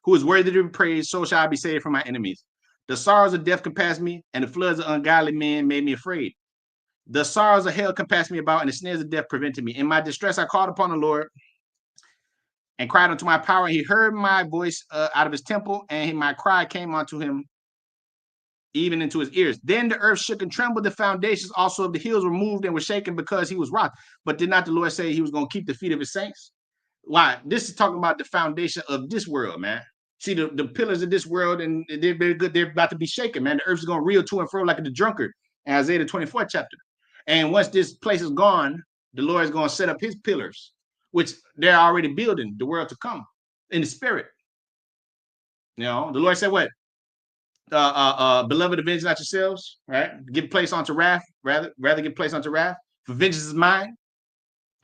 who is worthy to be praised, so shall I be saved from my enemies. The sorrows of death compassed me, and the floods of ungodly men made me afraid. The sorrows of hell compassed me about, and the snares of death prevented me. In my distress I called upon the Lord and cried unto my power, and he heard my voice out of his temple, and my cry came unto him even into his ears. Then the earth shook and trembled, the foundations also of the hills were moved and were shaken because he was wroth. But did not the Lord say he was going to keep the feet of his saints? Why? This is talking about the foundation of this world, man. See, the pillars of this world, and they're very good. They're about to be shaken, man. The earth is going to reel to and fro like the drunkard in Isaiah the 24th chapter. And once this place is gone, the Lord is going to set up his pillars, which they're already building the world to come in the spirit. You know, the Lord said what? Beloved, avenge not yourselves, right? Give place unto wrath, rather give place unto wrath. For vengeance is mine,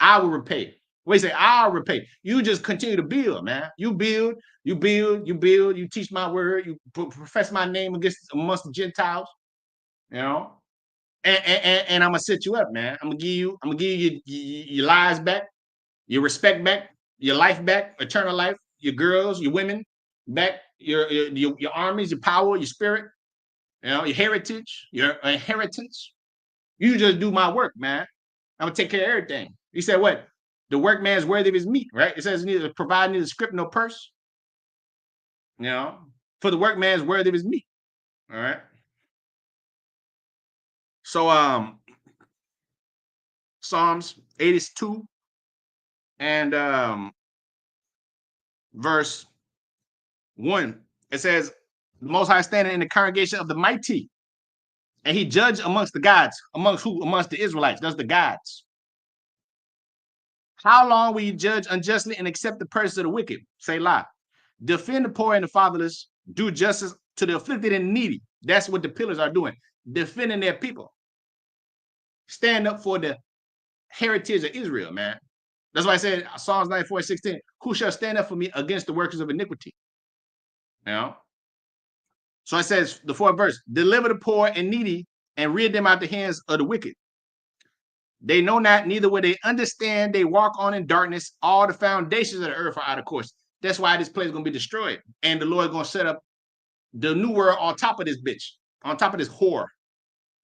I will repay. What do you say? I'll repay. You just continue to build, man. You build, you build, you build. You teach my word. You profess my name amongst the Gentiles. You know, and I'm gonna set you up, man. I'm gonna give you your lives back, your respect back, your life back, eternal life, your girls, your women back, your armies, your power, your spirit, you know, your heritage, your inheritance. You just do my work, man. I'm gonna take care of everything. He said, what? The workman's worthy of his meat, right? It says neither provide neither script nor purse. You know, for the workman's worthy of his meat. All right. So Psalms 82 and verse 1, it says, the Most High standing in the congregation of the mighty, and he judged amongst the gods. Amongst who? Amongst the Israelites. That's the gods. How long will you judge unjustly and accept the purse of the wicked? Selah. Defend the poor and the fatherless. Do justice to the afflicted and needy. That's what the pillars are doing. Defending their people. Stand up for the heritage of Israel, man. That's why I said Psalms 94:16. Who shall stand up for me against the workers of iniquity? You know? So it says, the 4th verse, deliver the poor and needy and rid them out the hands of the wicked. They know not, neither will they understand. They walk on in darkness. All the foundations of the earth are out of course. That's why this place is going to be destroyed. And the Lord is going to set up the new world on top of this bitch, on top of this whore.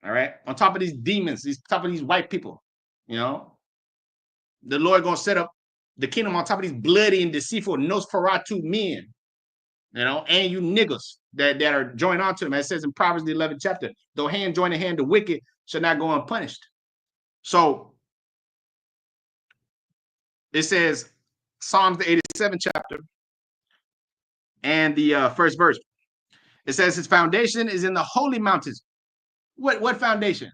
All right. On top of these demons, top of these white people. You know, the Lord is going to set up the kingdom on top of these bloody and deceitful Nosferatu men. You know, and you niggas that are joined onto them. As it says in Proverbs, the 11th chapter, though hand join in hand, the wicked shall not go unpunished. So it says, Psalms the 87th chapter and the 1st verse. It says his foundation is in the holy mountains. What foundation?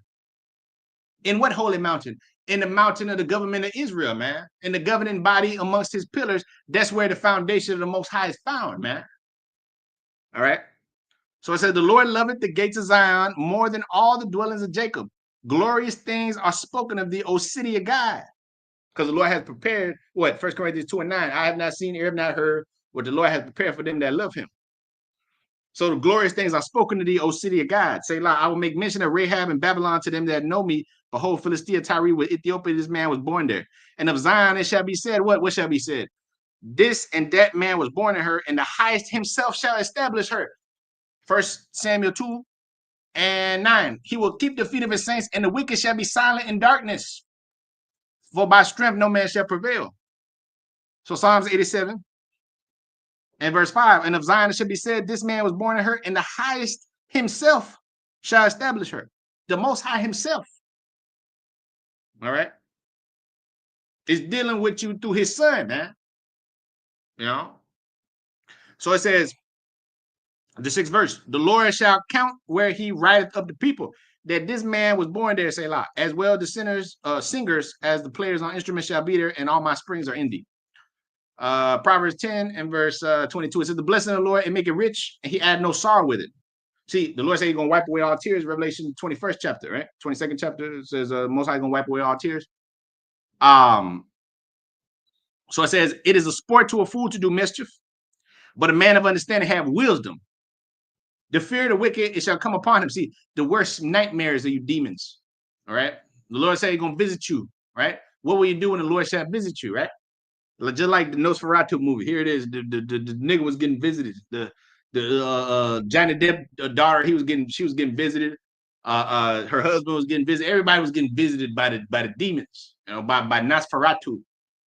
In what holy mountain? In the mountain of the government of Israel, man. In the governing body amongst his pillars, that's where the foundation of the Most High is found, man. All right. So it says, the Lord loveth the gates of Zion more than all the dwellings of Jacob. Glorious things are spoken of thee, O city of God. Because the Lord has prepared, what? 1 Corinthians 2:9. I have not seen, ear have not heard what the Lord has prepared for them that love him. So the glorious things are spoken to thee, O city of God. Say, I will make mention of Rahab and Babylon to them that know me. Behold, Philistia, Tyre, with Ethiopia, this man was born there. And of Zion it shall be said, what? What shall be said? This and that man was born in her, and the highest himself shall establish her. 1 Samuel 2:9. He will keep the feet of his saints, and the wicked shall be silent in darkness. For by strength no man shall prevail. So Psalms 87 and verse 5. And of Zion it shall be said, this man was born in her, and the highest himself shall establish her. The Most High himself, all right, is dealing with you through his son, man. You know? So it says, the 6th verse, the Lord shall count where he writeth of the people, that this man was born there, Selah, as well the singers as the players on instruments shall be there, and all my springs are in thee. Proverbs 10 and verse 22, it says, the blessing of the Lord, and make it rich, and he add no sorrow with it. See, the Lord said he's going to wipe away all tears, Revelation 21st chapter, right? 22nd chapter says, Most High going to wipe away all tears. So it says, it is a sport to a fool to do mischief, but a man of understanding have wisdom. The fear of the wicked, it shall come upon him. See, the worst nightmares of you demons, all right? The Lord said he's going to visit you, right? What will you do when the Lord shall visit you, right? Just like the Nosferatu movie. Here it is. The nigga was getting visited. The Johnny Depp daughter, she was getting visited. Her husband was getting visited. Everybody was getting visited by the demons, you know, by Nosferatu.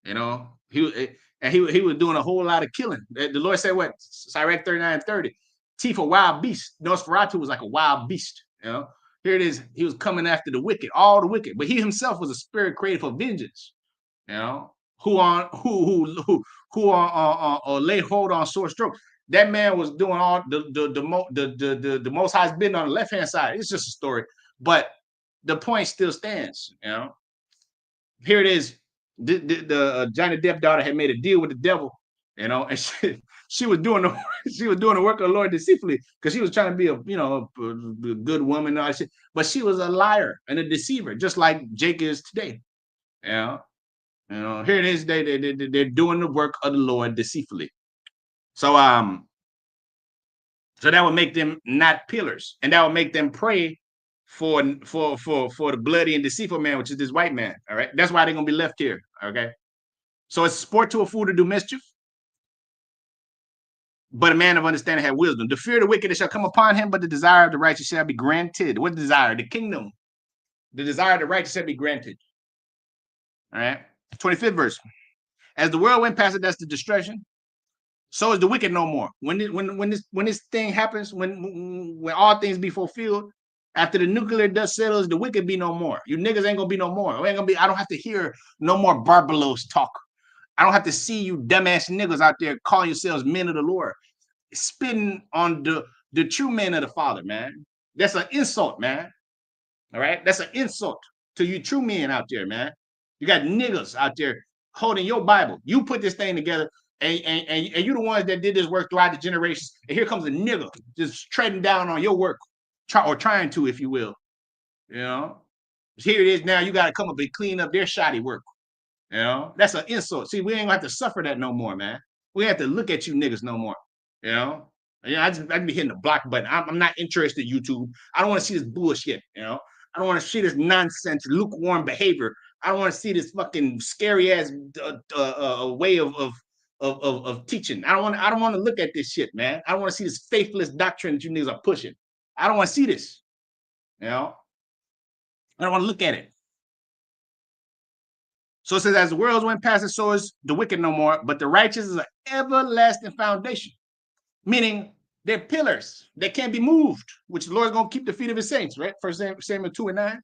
You know, he was doing a whole lot of killing. The Lord said, what? Sirach 39:30. Teeth of wild beast. Nosferatu was like a wild beast. You know, here it is. He was coming after the wicked, all the wicked, but he himself was a spirit created for vengeance. You know, who lay hold on sore strokes. That man was doing all the Most High's been on the left hand side. It's just a story, but the point still stands. You know, here it is. The Johnny Depp daughter had made a deal with the devil. You know, and she was doing the work of the Lord deceitfully because she was trying to be a good woman, and all that shit. But she was a liar and a deceiver, just like Jake is today. You know, here it is. They're doing the work of the Lord deceitfully. So so that would make them not pillars, and that would make them pray for the bloody and deceitful man, which is this white man. All right, that's why they're gonna be left here. Okay, so it's sport to a fool to do mischief, but a man of understanding have wisdom. The fear of the wicked shall come upon him, but the desire of the righteous shall be granted. What desire? The kingdom. The desire of the righteous shall be granted. All right, 25th verse. As the world went past it, that's the destruction. So is the wicked no more. When this thing happens, when all things be fulfilled, after the nuclear dust settles, the wicked be no more. You niggas ain't gonna be no more. I don't have to hear no more barbalos talk. I don't have to see you dumbass niggas out there calling yourselves men of the Lord, spitting on the true men of the Father, man. That's an insult, man. All right, that's an insult to you true men out there, man. You got niggas out there holding your Bible. You put this thing together. And you're the ones that did this work throughout the generations. And here comes a nigga just treading down on your work, trying to, if you will. You know, here it is now. You got to come up and clean up their shoddy work. You know, that's an insult. See, we ain't gonna have to suffer that no more, man. We have to look at you niggas no more. You know, I can be hitting the block button. I'm not interested in YouTube. I don't want to see this bullshit. You know, I don't want to see this nonsense, lukewarm behavior. I don't want to see this fucking scary ass way of teaching. I don't want to look at this shit, man. I don't want to see this faithless doctrine that you niggas are pushing. I don't want to see this. You know, I don't want to look at it. So it says, as the worlds went past it, so is the wicked no more, but the righteous is an everlasting foundation, meaning they're pillars. They can't be moved, which the Lord's going to keep the feet of his saints, right? 1 Samuel 2:9.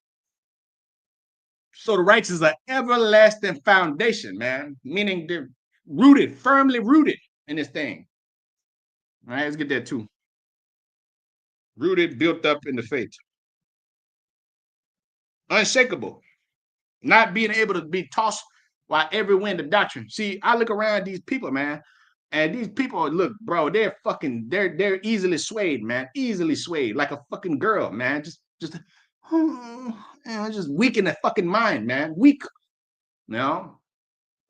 So the righteous is an everlasting foundation, man, meaning they're rooted, firmly rooted in this thing. All right, let's get that too. Rooted, built up in the faith. Unshakable. Not being able to be tossed by every wind of doctrine. See, I look around these people, man, and these people, look, bro, they're easily swayed, man. Easily swayed, like a fucking girl, man. Just weak in the fucking mind, man. Weak. You know?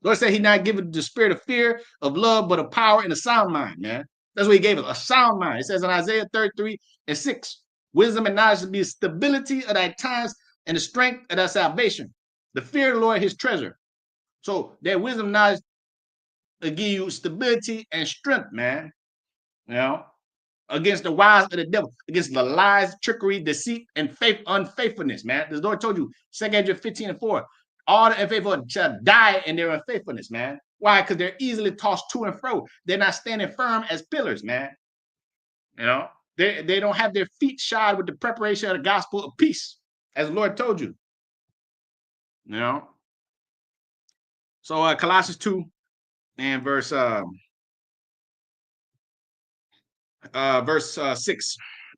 Lord said he not given the spirit of fear, of love, but of power and a sound mind, man. That's what he gave us, a sound mind. It says in Isaiah 33:6, wisdom and knowledge to be the stability of thy times and the strength of thy salvation. The fear of the Lord, his treasure. So that wisdom, knowledge will give you stability and strength, man. You know, against the wiles of the devil, against the lies, trickery, deceit, and unfaithfulness, man. The Lord told you, 2 Ezra 15:4, all the unfaithful shall die in their unfaithfulness, man. Why? Because they're easily tossed to and fro. They're not standing firm as pillars, man. You know, They don't have their feet shod with the preparation of the gospel of peace, as the Lord told you. You know. So Colossians 2 and verse 6.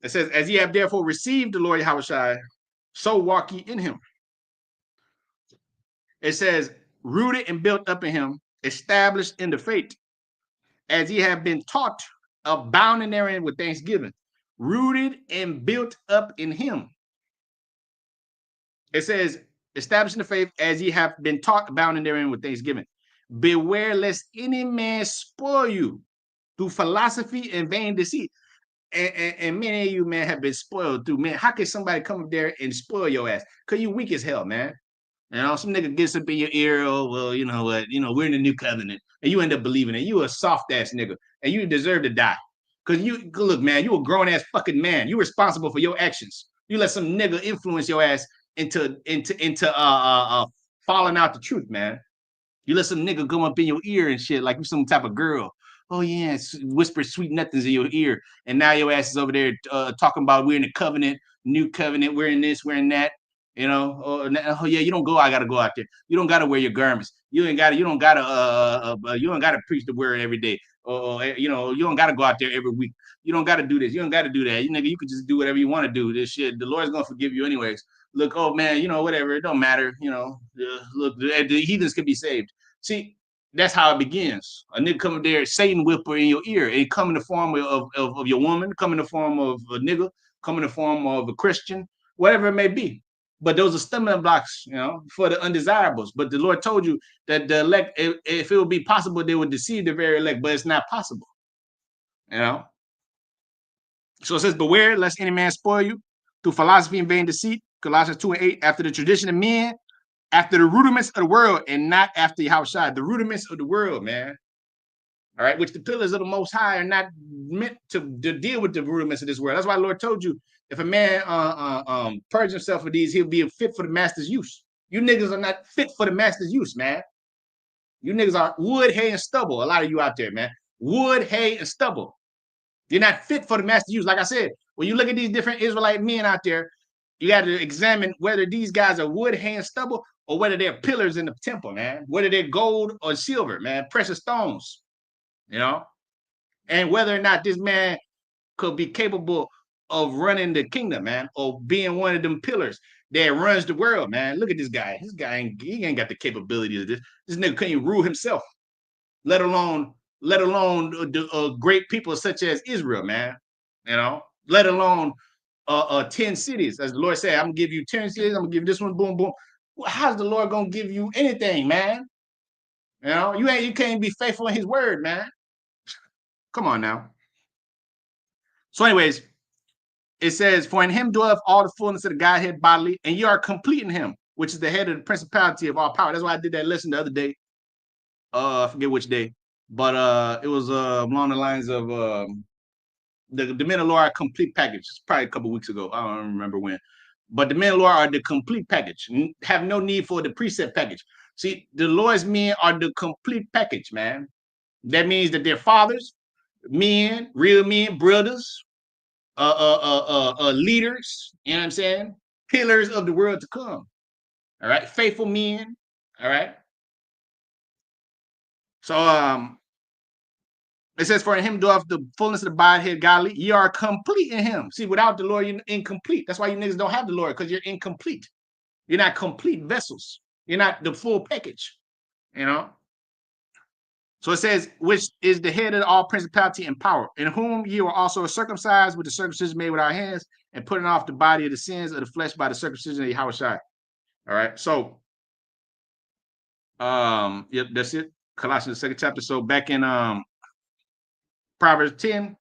It says, as ye have therefore received the Lord Yahushua, so walk ye in him. It says, rooted and built up in him, established in the faith, as ye have been taught, abounding therein with thanksgiving. Rooted and built up in him. It says, established in the faith, as ye have been taught, abounding therein with thanksgiving. Beware lest any man spoil you through philosophy and vain deceit. And many of you, man, have been spoiled through, man. How can somebody come up there and spoil your ass? Because you weak as hell, man. You know, some nigga gets up in your ear, oh, well, you know what, we're in the new covenant, and you end up believing it. You a soft ass nigga, and you deserve to die. Because you, look, man, you a grown ass fucking man. You responsible for your actions. You let some nigga influence your ass into falling out the truth, man. You let some nigga come up in your ear and shit like you some type of girl. Oh yeah, whisper sweet nothings in your ear, and now your ass is over there talking about we're in the covenant, new covenant, we're in this, we're in that. You know, oh yeah, you don't go. I gotta go out there. You don't gotta wear your garments. You don't gotta preach the word every day. You don't gotta go out there every week. You don't gotta do this. You don't gotta do that. You nigga, you can just do whatever you want to do. This shit, the Lord's gonna forgive you anyways. Look, oh man, whatever. It don't matter. Look, the heathens can be saved. See, that's how it begins. A nigga coming there, Satan whisper in your ear. It come in the form of your woman, come in the form of a nigga, come in the form of a Christian, whatever it may be. But those are stumbling blocks, for the undesirables. But the Lord told you that the elect, if it would be possible, they would deceive the very elect, but it's not possible. So it says, beware lest any man spoil you through philosophy and vain deceit. Colossians 2 and 8, after the tradition of men, after the rudiments of the world, and not after Yahushua, the rudiments of the world, man. All right, which the pillars of the Most High are not meant to deal with the rudiments of this world. That's why the Lord told you, if a man purge himself of these, he'll be fit for the master's use. You niggas are not fit for the master's use, man. You niggas are wood, hay, and stubble. A lot of you out there, man. Wood, hay, and stubble. You're not fit for the master's use. Like I said, when you look at these different Israelite men out there, you got to examine whether these guys are wood, hay, and stubble, or whether they're pillars in the temple, man. Whether they're gold or silver, man. Precious stones, and whether or not this man could be capable of running the kingdom, man, or being one of them pillars that runs the world, man. Look at this guy. This guy ain't got the capability of this. This nigga can't even rule himself, let alone great people such as Israel, man. Let alone 10 cities. As the Lord said, I'm gonna give you 10 cities. I'm gonna give you this one, boom, boom. How's the Lord gonna give you anything, man? You can't be faithful in his word, man. Come on now. So, anyways, it says, for in him dwelleth all the fullness of the Godhead bodily, and you are complete in him, which is the head of the principality of all power. That's why I did that lesson the other day. I forget which day, but it was along the lines of the men of law are complete package. It's probably a couple weeks ago. I don't remember when. But the men of law are the complete package. Have no need for the precept package. See, the Lord's men are the complete package, man. That means that they're fathers, men, real men, brothers, leaders, you know what I'm saying? Pillars of the world to come. All right, faithful men. All right. So it says, for in him dwelleth the fullness of the Godhead godly. Ye are complete in him. See, without the Lord, you're incomplete. That's why you niggas don't have the Lord, because you're incomplete. You're not complete vessels. You're not the full package. So it says, which is the head of all principality and power, in whom ye were also circumcised with the circumcision made with our hands, and putting off the body of the sins of the flesh by the circumcision of Yahushua. All right. So, yep, that's it. Colossians 2nd chapter. So back in Proverbs 10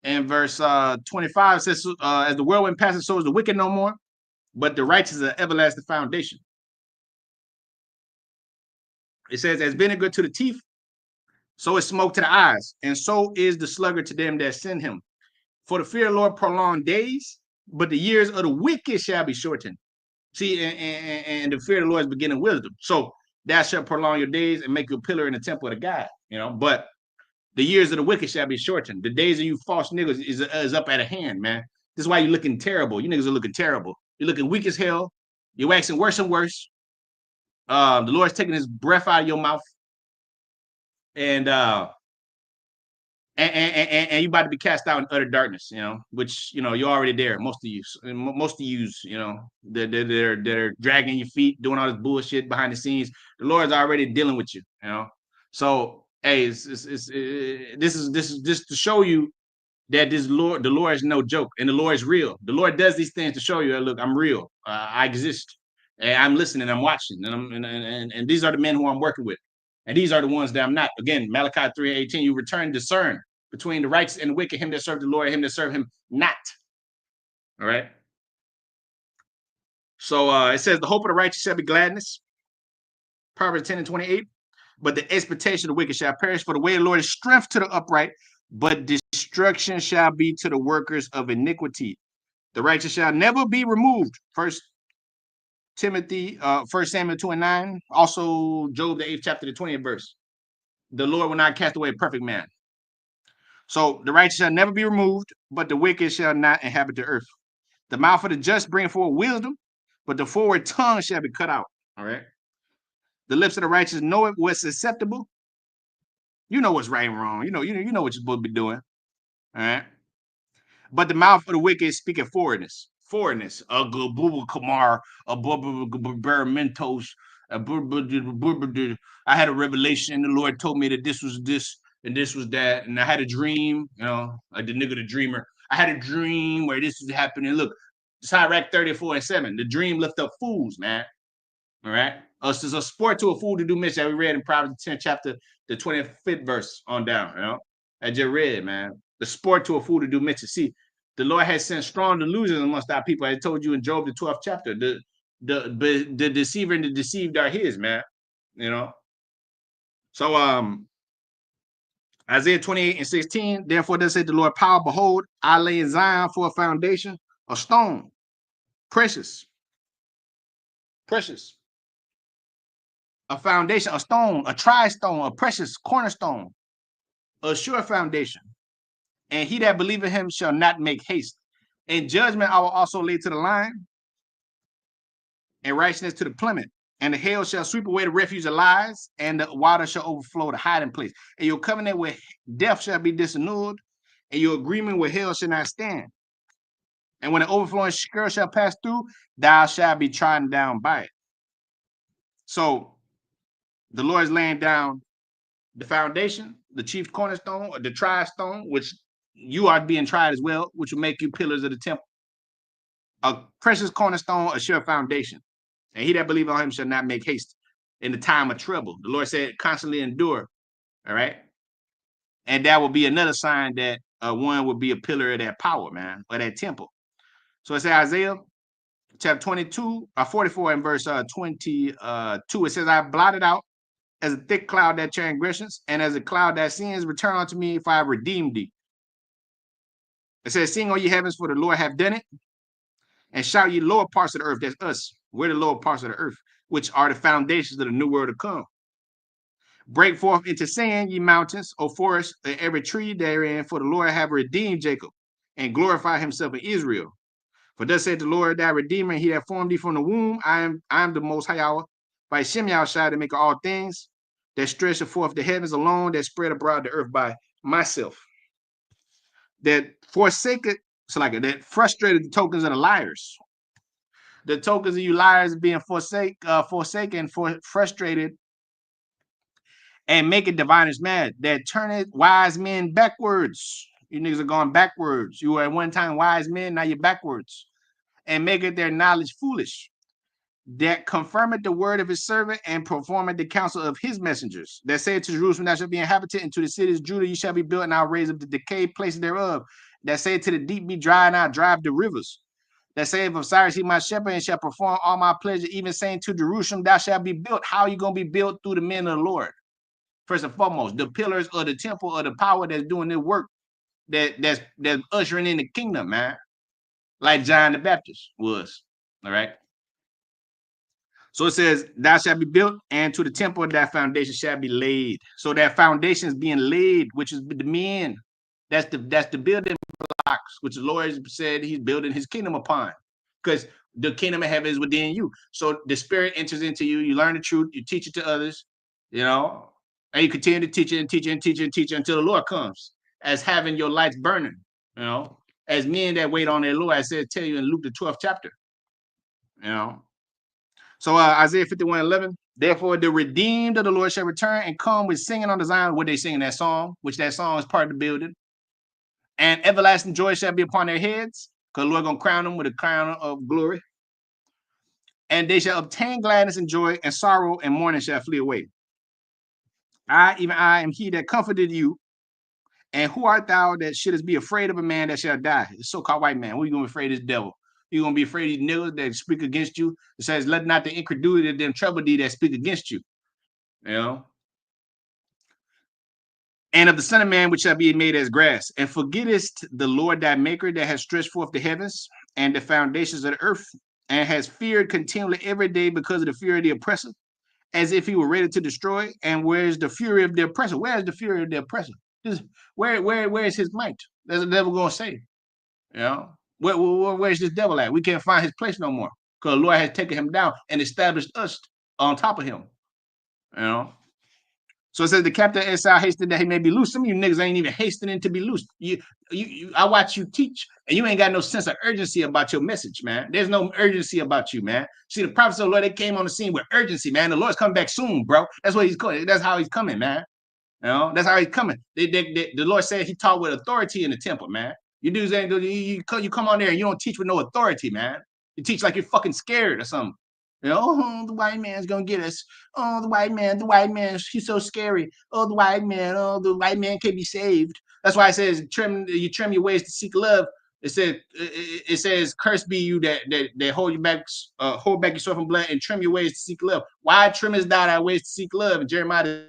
and verse 25 says, as the whirlwind passes, so is the wicked no more, but the righteous is an everlasting foundation. It says, as vinegar to the teeth, so is smoke to the eyes, and so is the sluggard to them that send him. For the fear of the Lord prolong days, but the years of the wicked shall be shortened. See, and the fear of the Lord is beginning wisdom. So that shall prolong your days and make you a pillar in the temple of God. But The years of the wicked shall be shortened. The days of you false niggas is up at a hand, man. This is why you're looking terrible. You niggas are looking terrible. You're looking weak as hell. You're waxing worse and worse. The Lord's taking his breath out of your mouth. And and you about to be cast out in utter darkness, you know, which, you know, you're already there. Most of you, you know, they're dragging your feet, doing all this bullshit behind the scenes. The Lord's already dealing with you, you know. So, hey, this is just to show you that the Lord is no joke, and the Lord is real. The Lord does these things to show you, look, I'm real. I exist, and I'm listening, I'm watching, and these are the men who I'm working with, and these are the ones that I'm not. Again, Malachi 3:18, you return, discern between the righteous and the wicked, him that serve the Lord, him that serve him not. All right. So it says, the hope of the righteous shall be gladness. Proverbs 10:28. But the expectation of the wicked shall perish, for the way of the Lord is strength to the upright, but destruction shall be to the workers of iniquity. The righteous shall never be removed. First Timothy, 1 Samuel 2:9. Also Job, the 8th chapter, the 20th verse. The Lord will not cast away a perfect man. So the righteous shall never be removed, but the wicked shall not inhabit the earth. The mouth of the just bring forth wisdom, but the forward tongue shall be cut out. All right. The lips of the righteous know what's acceptable. You know what's right and wrong. You know what you're supposed to be doing. All right. But the mouth of the wicked speaketh forwardness. Forwardness. A Gabuba Kamar, a Mentos, I had a revelation. The Lord told me that this was this and this was that. And I had a dream, you know, like the nigga the dreamer. I had a dream where this is happening. Look, Sirach 34:7. The dream lift up fools, man. All right. It's a sport to a fool to do mischief. We read in Proverbs 10 chapter, the 25th verse on down. You know, I just read, man. The sport to a fool to do mischief. See, the Lord has sent strong delusions amongst our people. I told you in Job, the 12th chapter. The deceiver and the deceived are his, man. You know. So Isaiah 28:16. Therefore, does say the Lord power, behold, I lay in Zion for a foundation, a stone, precious. Precious. A foundation, a stone, a tri-stone, a precious cornerstone, a sure foundation. And he that believeth him shall not make haste. In judgment I will also lay to the line, and righteousness to the plummet. And the hail shall sweep away the refuge of lies, and the water shall overflow the hiding place. And your covenant with death shall be disannulled, and your agreement with hell shall not stand. And when the overflowing scourge shall pass through, thou shalt be trodden down by it. So the Lord is laying down the foundation, the chief cornerstone, or the tri-stone, which you are being tried as well, which will make you pillars of the temple. A precious cornerstone, a sure foundation. And he that believeth on him shall not make haste in the time of trouble. The Lord said, constantly endure. All right. And that will be another sign that one will be a pillar of that power, man, or that temple. So it says Isaiah chapter 22, 44 and verse 22. It says, I blotted out as a thick cloud that transgressions, and as a cloud that sins, return unto me if I have redeemed thee. It says, sing, O ye heavens, for the Lord hath done it, and shout ye lower parts of the earth. That's us. We're the lower parts of the earth, which are the foundations of the new world to come. Break forth into singing, ye mountains, O forest, and every tree therein, for the Lord hath redeemed Jacob, and glorified himself in Israel. For thus said the Lord, thy Redeemer, he that formed thee from the womb. I am the Most High Yahweh. By Shem Yahushua to make all things, that stretch forth the heavens alone, that spread abroad the earth by myself. That forsaken, so like that frustrated the tokens of the liars. The tokens of you liars being forsaken, frustrated, and making diviners mad. That turneth wise men backwards. You niggas are going backwards. You were at one time wise men, now you're backwards. And maketh their knowledge foolish. That confirmeth the word of his servant and performeth the counsel of his messengers. That said to Jerusalem, thou shalt be inhabited, and to the cities Judah ye shall be built, and I'll raise up the decayed places thereof. That said to the deep, be dry, and I'll dry up the rivers. That saith of Cyrus, he my shepherd, and shall perform all my pleasure, even saying to Jerusalem, thou shalt be built. How are you going to be built? Through the men of the Lord. First and foremost, the pillars of the temple of the power that's doing their work, that's ushering in the kingdom, man. Like John the Baptist was. All right. So it says, thou shalt be built, and to the temple that foundation shall be laid. So that foundation is being laid, which is the men. That's the building blocks, which the Lord said he's building his kingdom upon. Because the kingdom of heaven is within you. So the spirit enters into you, you learn the truth, you teach it to others, you know, and you continue to teach it and teach it and teach it and teach it until the Lord comes, as having your lights burning, you know, as men that wait on their Lord. I said, tell you in Luke the 12th chapter, you know. So Isaiah 51:11, therefore the redeemed of the Lord shall return and come with singing on the Zion, where they singing that song, which that song is part of the building. And everlasting joy shall be upon their heads, because the Lord gonna crown them with a crown of glory. And they shall obtain gladness and joy, and sorrow and mourning shall flee away. Even I am he that comforted you. And who art thou that shouldest be afraid of a man that shall die? The so-called white man. Who are you gonna be afraid of this devil? You're gonna be afraid of these niggas that speak against you. It says, let not the incredulity of them trouble thee that speak against you. You know, and of the Son of Man which shall be made as grass, and forgettest the Lord thy maker that has stretched forth the heavens and the foundations of the earth, and has feared continually every day because of the fury of the oppressor, as if he were ready to destroy. And where's the fury of the oppressor? Where's the fury of the oppressor? Where is his might? That's the devil gonna say. You know, where's this devil at? We can't find his place no more, because the Lord has taken him down and established us on top of him. You know. So it says the captain Esau hasted that he may be loose. Some of you niggas ain't even hastening to be loose. I watch you teach, and you ain't got no sense of urgency about your message, man. There's no urgency about you, man. See, the prophets of the Lord, they came on the scene with urgency, man. The Lord's coming back soon, bro. That's what he's going. That's how he's coming, man. You know, that's how he's coming. The Lord said he taught with authority in the temple, man. You dudes ain't you come on there and you don't teach with no authority, man. You teach like you're fucking scared or something. You know, oh, the white man's gonna get us. Oh, the white man, he's so scary. Oh, the white man can't be saved. That's why it says you trim your ways to seek love. It says, "Cursed be you that hold you back, hold back yourself from blood, and trim your ways to seek love." Why trimmest thou thy ways to seek love? And Jeremiah.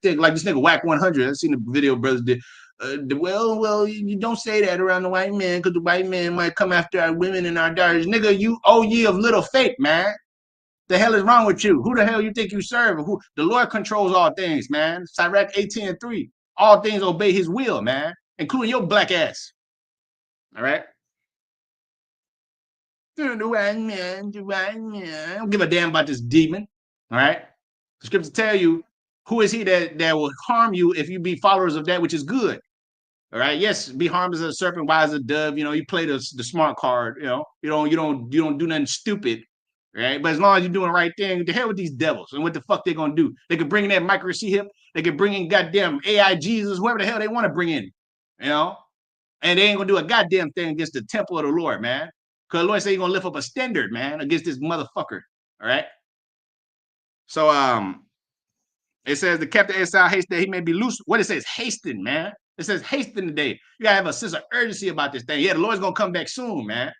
Think like this nigga Whack 100. I seen the video brothers did. Well, you don't say that around the white man, because the white man might come after our women and our daughters. Nigga, you oh ye of little faith, man. The hell is wrong with you? Who the hell you think you serve? Who the Lord controls all things, man. Sirach 18:3. All things obey his will, man, including your black ass. All right. The white man, the white man. I don't give a damn about this demon. All right. The scriptures tell you, who is he that will harm you if you be followers of that which is good? All right. Yes, be harmless as a serpent, wise as a dove. You know, you play the smart card. You know, you don't do nothing stupid. Right. But as long as you're doing the right thing, the hell with these devils and what the fuck they're gonna do? They could bring in that micro C hip. They could bring in goddamn AI Jesus, whoever the hell they want to bring in. You know, and they ain't gonna do a goddamn thing against the temple of the Lord, man. Because the Lord said he's gonna lift up a standard, man, against this motherfucker. All right. So it says the captain Esau haste that he may be loose. What it says, hasten, man. It says hasten today. You gotta have a sense of urgency about this thing. Yeah, the Lord's gonna come back soon, man.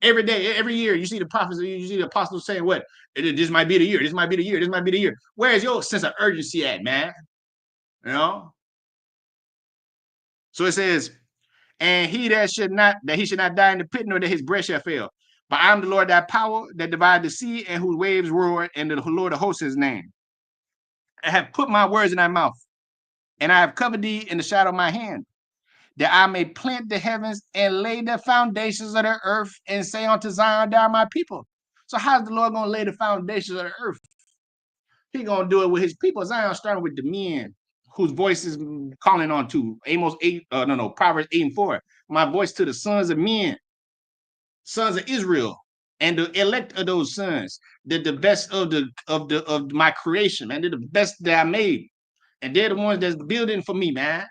Every day, every year, you see the prophets, you see the apostles saying, "What? This might be the year. This might be the year. This might be the year." Where's your sense of urgency at, man? You know. So it says, "And he that he should not die in the pit, nor that his breath shall fail. But I'm the Lord, thy power, that divide the sea, and whose waves roar, and the Lord of hosts his name. I have put my words in thy mouth, and I have covered thee in the shadow of my hand, that I may plant the heavens and lay the foundations of the earth, and say unto Zion, thou art my people." So how's the Lord going to lay the foundations of the earth? He going to do it with his people. Zion starting with the men whose voice is calling on to Amos 8, Proverbs 8:4. My voice to the sons of men, sons of Israel, and the elect of those sons. They're the best of my creation, man. They're the best that I made. And they're the ones that's building for me, man.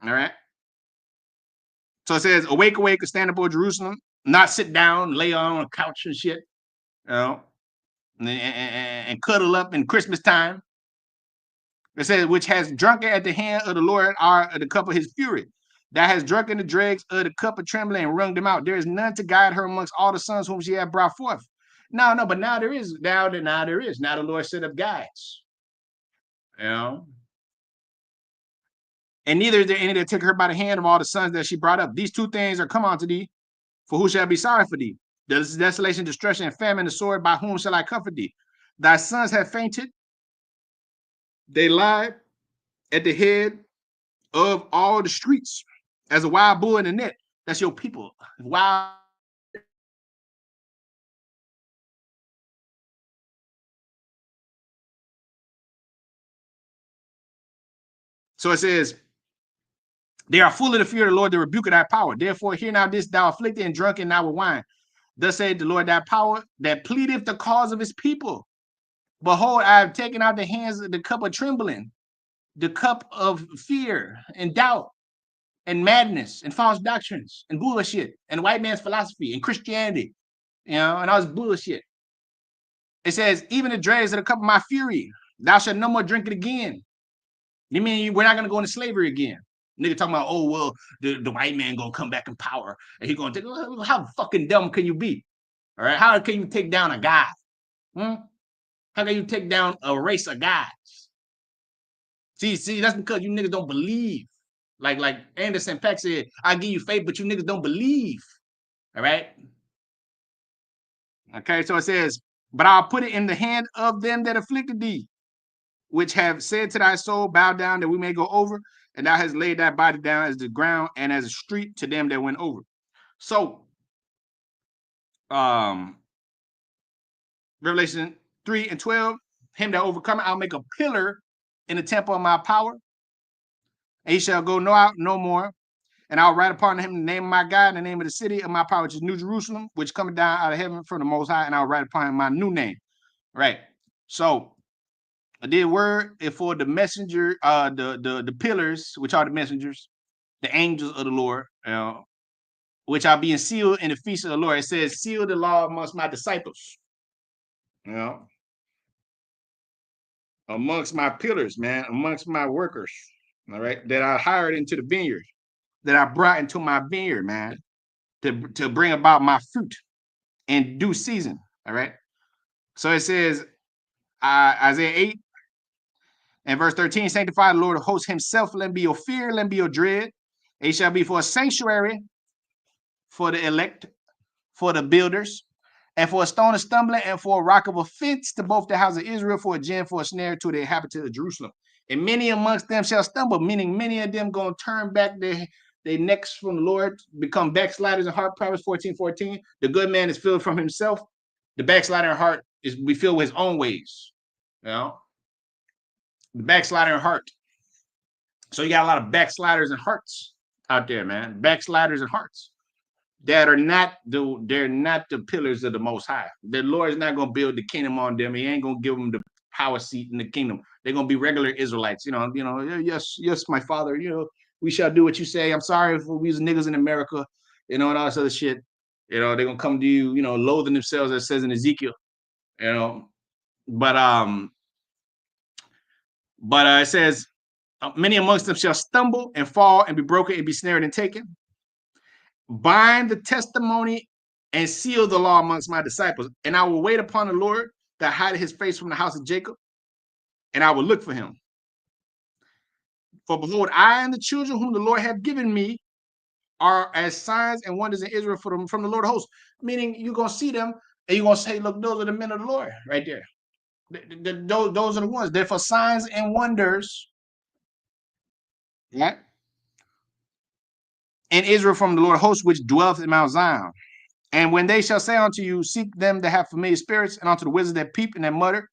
All right. So it says, awake, awake, stand up, O Jerusalem, not sit down, lay on a couch and shit, you know, and cuddle up in Christmas time. It says, which has drunken at the hand of the Lord are the cup of his fury. That has drunken the dregs of the cup of trembling and wrung them out. There is none to guide her amongst all the sons whom she hath brought forth. No, but now there is. Now there is. Now the Lord set up guides. You know. And neither is there any that take her by the hand of all the sons that she brought up. These two things are come unto thee, for who shall be sorry for thee? Desolation, destruction, and famine, the sword, by whom shall I comfort thee? Thy sons have fainted, they lie at the head of all the streets, as a wild bull in the net. That's your people. Wild. So it says, they are full of the fear of the Lord, the rebuke of thy power. Therefore, hear now this, thou afflicted and drunken now with wine. Thus saith the Lord thy power, that pleadeth the cause of his people. Behold, I have taken out the hands of the cup of trembling, the cup of fear and doubt and madness and false doctrines and bullshit and white man's philosophy and Christianity, and all this bullshit. It says, even the dregs of the cup of my fury, thou shalt no more drink it again. You mean we're not going to go into slavery again? Nigga talking about, oh, well, the white man going to come back in power. And he going to take, how fucking dumb can you be? All right. How can you take down a guy? How can you take down a race of guys? See, that's because you niggas don't believe. Like Anderson .Paak said, I give you faith, but you niggas don't believe. All right. Okay, so it says, but I'll put it in the hand of them that afflicted thee, which have said to thy soul, bow down that we may go over, and thou hast laid thy body down as the ground and as a street to them that went over. So, Revelation 3:12, him that overcometh, I'll make a pillar in the temple of my power, and he shall go out no more. And I'll write upon him the name of my God, and the name of the city of my power, which is New Jerusalem, which cometh down out of heaven from the Most High, and I'll write upon him my new name. Right. So I did word for the messenger, the pillars, which are the messengers, the angels of the Lord, which are being sealed in the feast of the Lord. It says, seal the law amongst my disciples. Amongst my pillars, man, amongst my workers, all right, that I hired into the vineyard, that I brought into my vineyard, man, to bring about my fruit in due season, all right? So it says, Isaiah 8 and verse 13, sanctify the Lord of hosts himself, let be your fear, let be your dread. It shall be for a sanctuary, for the elect, for the builders, and for a stone of stumbling, and for a rock of offense to both the house of Israel, for a gin, for a snare to the inhabitants of Jerusalem. And many amongst them shall stumble, meaning many of them going to turn back their necks from the Lord, become backsliders in heart. Proverbs 14:14. The good man is filled from himself. The backslider in heart is be filled with his own ways. The backslider in heart. So you got a lot of backsliders and hearts out there, man. Backsliders and hearts that are not they're not the pillars of the Most High. The Lord is not going to build the kingdom on them. He ain't going to give them the power seat in the kingdom. They're going to be regular Israelites. Yes, my father, we shall do what you say. I'm sorry if we was niggas in America, and all this other shit. They're going to come to you, loathing themselves, as it says in Ezekiel, but it says, many amongst them shall stumble and fall and be broken and be snared and taken. Bind the testimony and seal the law amongst my disciples. And I will wait upon the Lord that hide his face from the house of Jacob, and I will look for him. For behold, I and the children whom the Lord hath given me are as signs and wonders in Israel from the Lord of hosts. Meaning you're going to see them and you're going to say, look, those are the men of the Lord right there. Those are the ones. They're for signs and wonders. Right? In Israel from the Lord of hosts, which dwelleth in Mount Zion. And when they shall say unto you, seek them that have familiar spirits, and unto the wizards that peep and that mutter,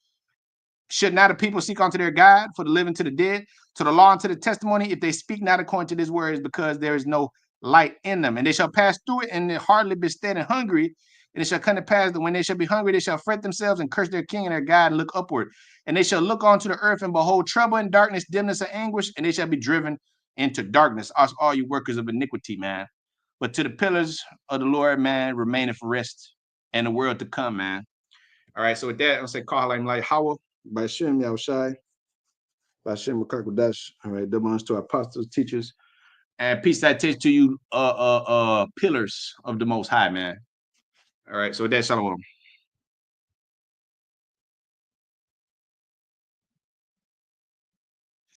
should not the people seek unto their God for the living to the dead, to the law and to the testimony, if they speak not according to this word, is because there is no light in them. And they shall pass through it, and hardly be stead and hungry. And it shall come to pass that when they shall be hungry, they shall fret themselves and curse their king and their God and look upward. And they shall look onto the earth and behold trouble and darkness, dimness and anguish, and they shall be driven into darkness. Us, all you workers of iniquity, man. But to the pillars of the Lord, man, remaining for rest and the world to come, man. All right, so with that, I'll say, call him like Hawa, Bashem Yahushai, Bashem Makakudash. All right, that belongs to our apostles, teachers, and peace that takes to you, pillars of the Most High, man. All right, so with that, shalom.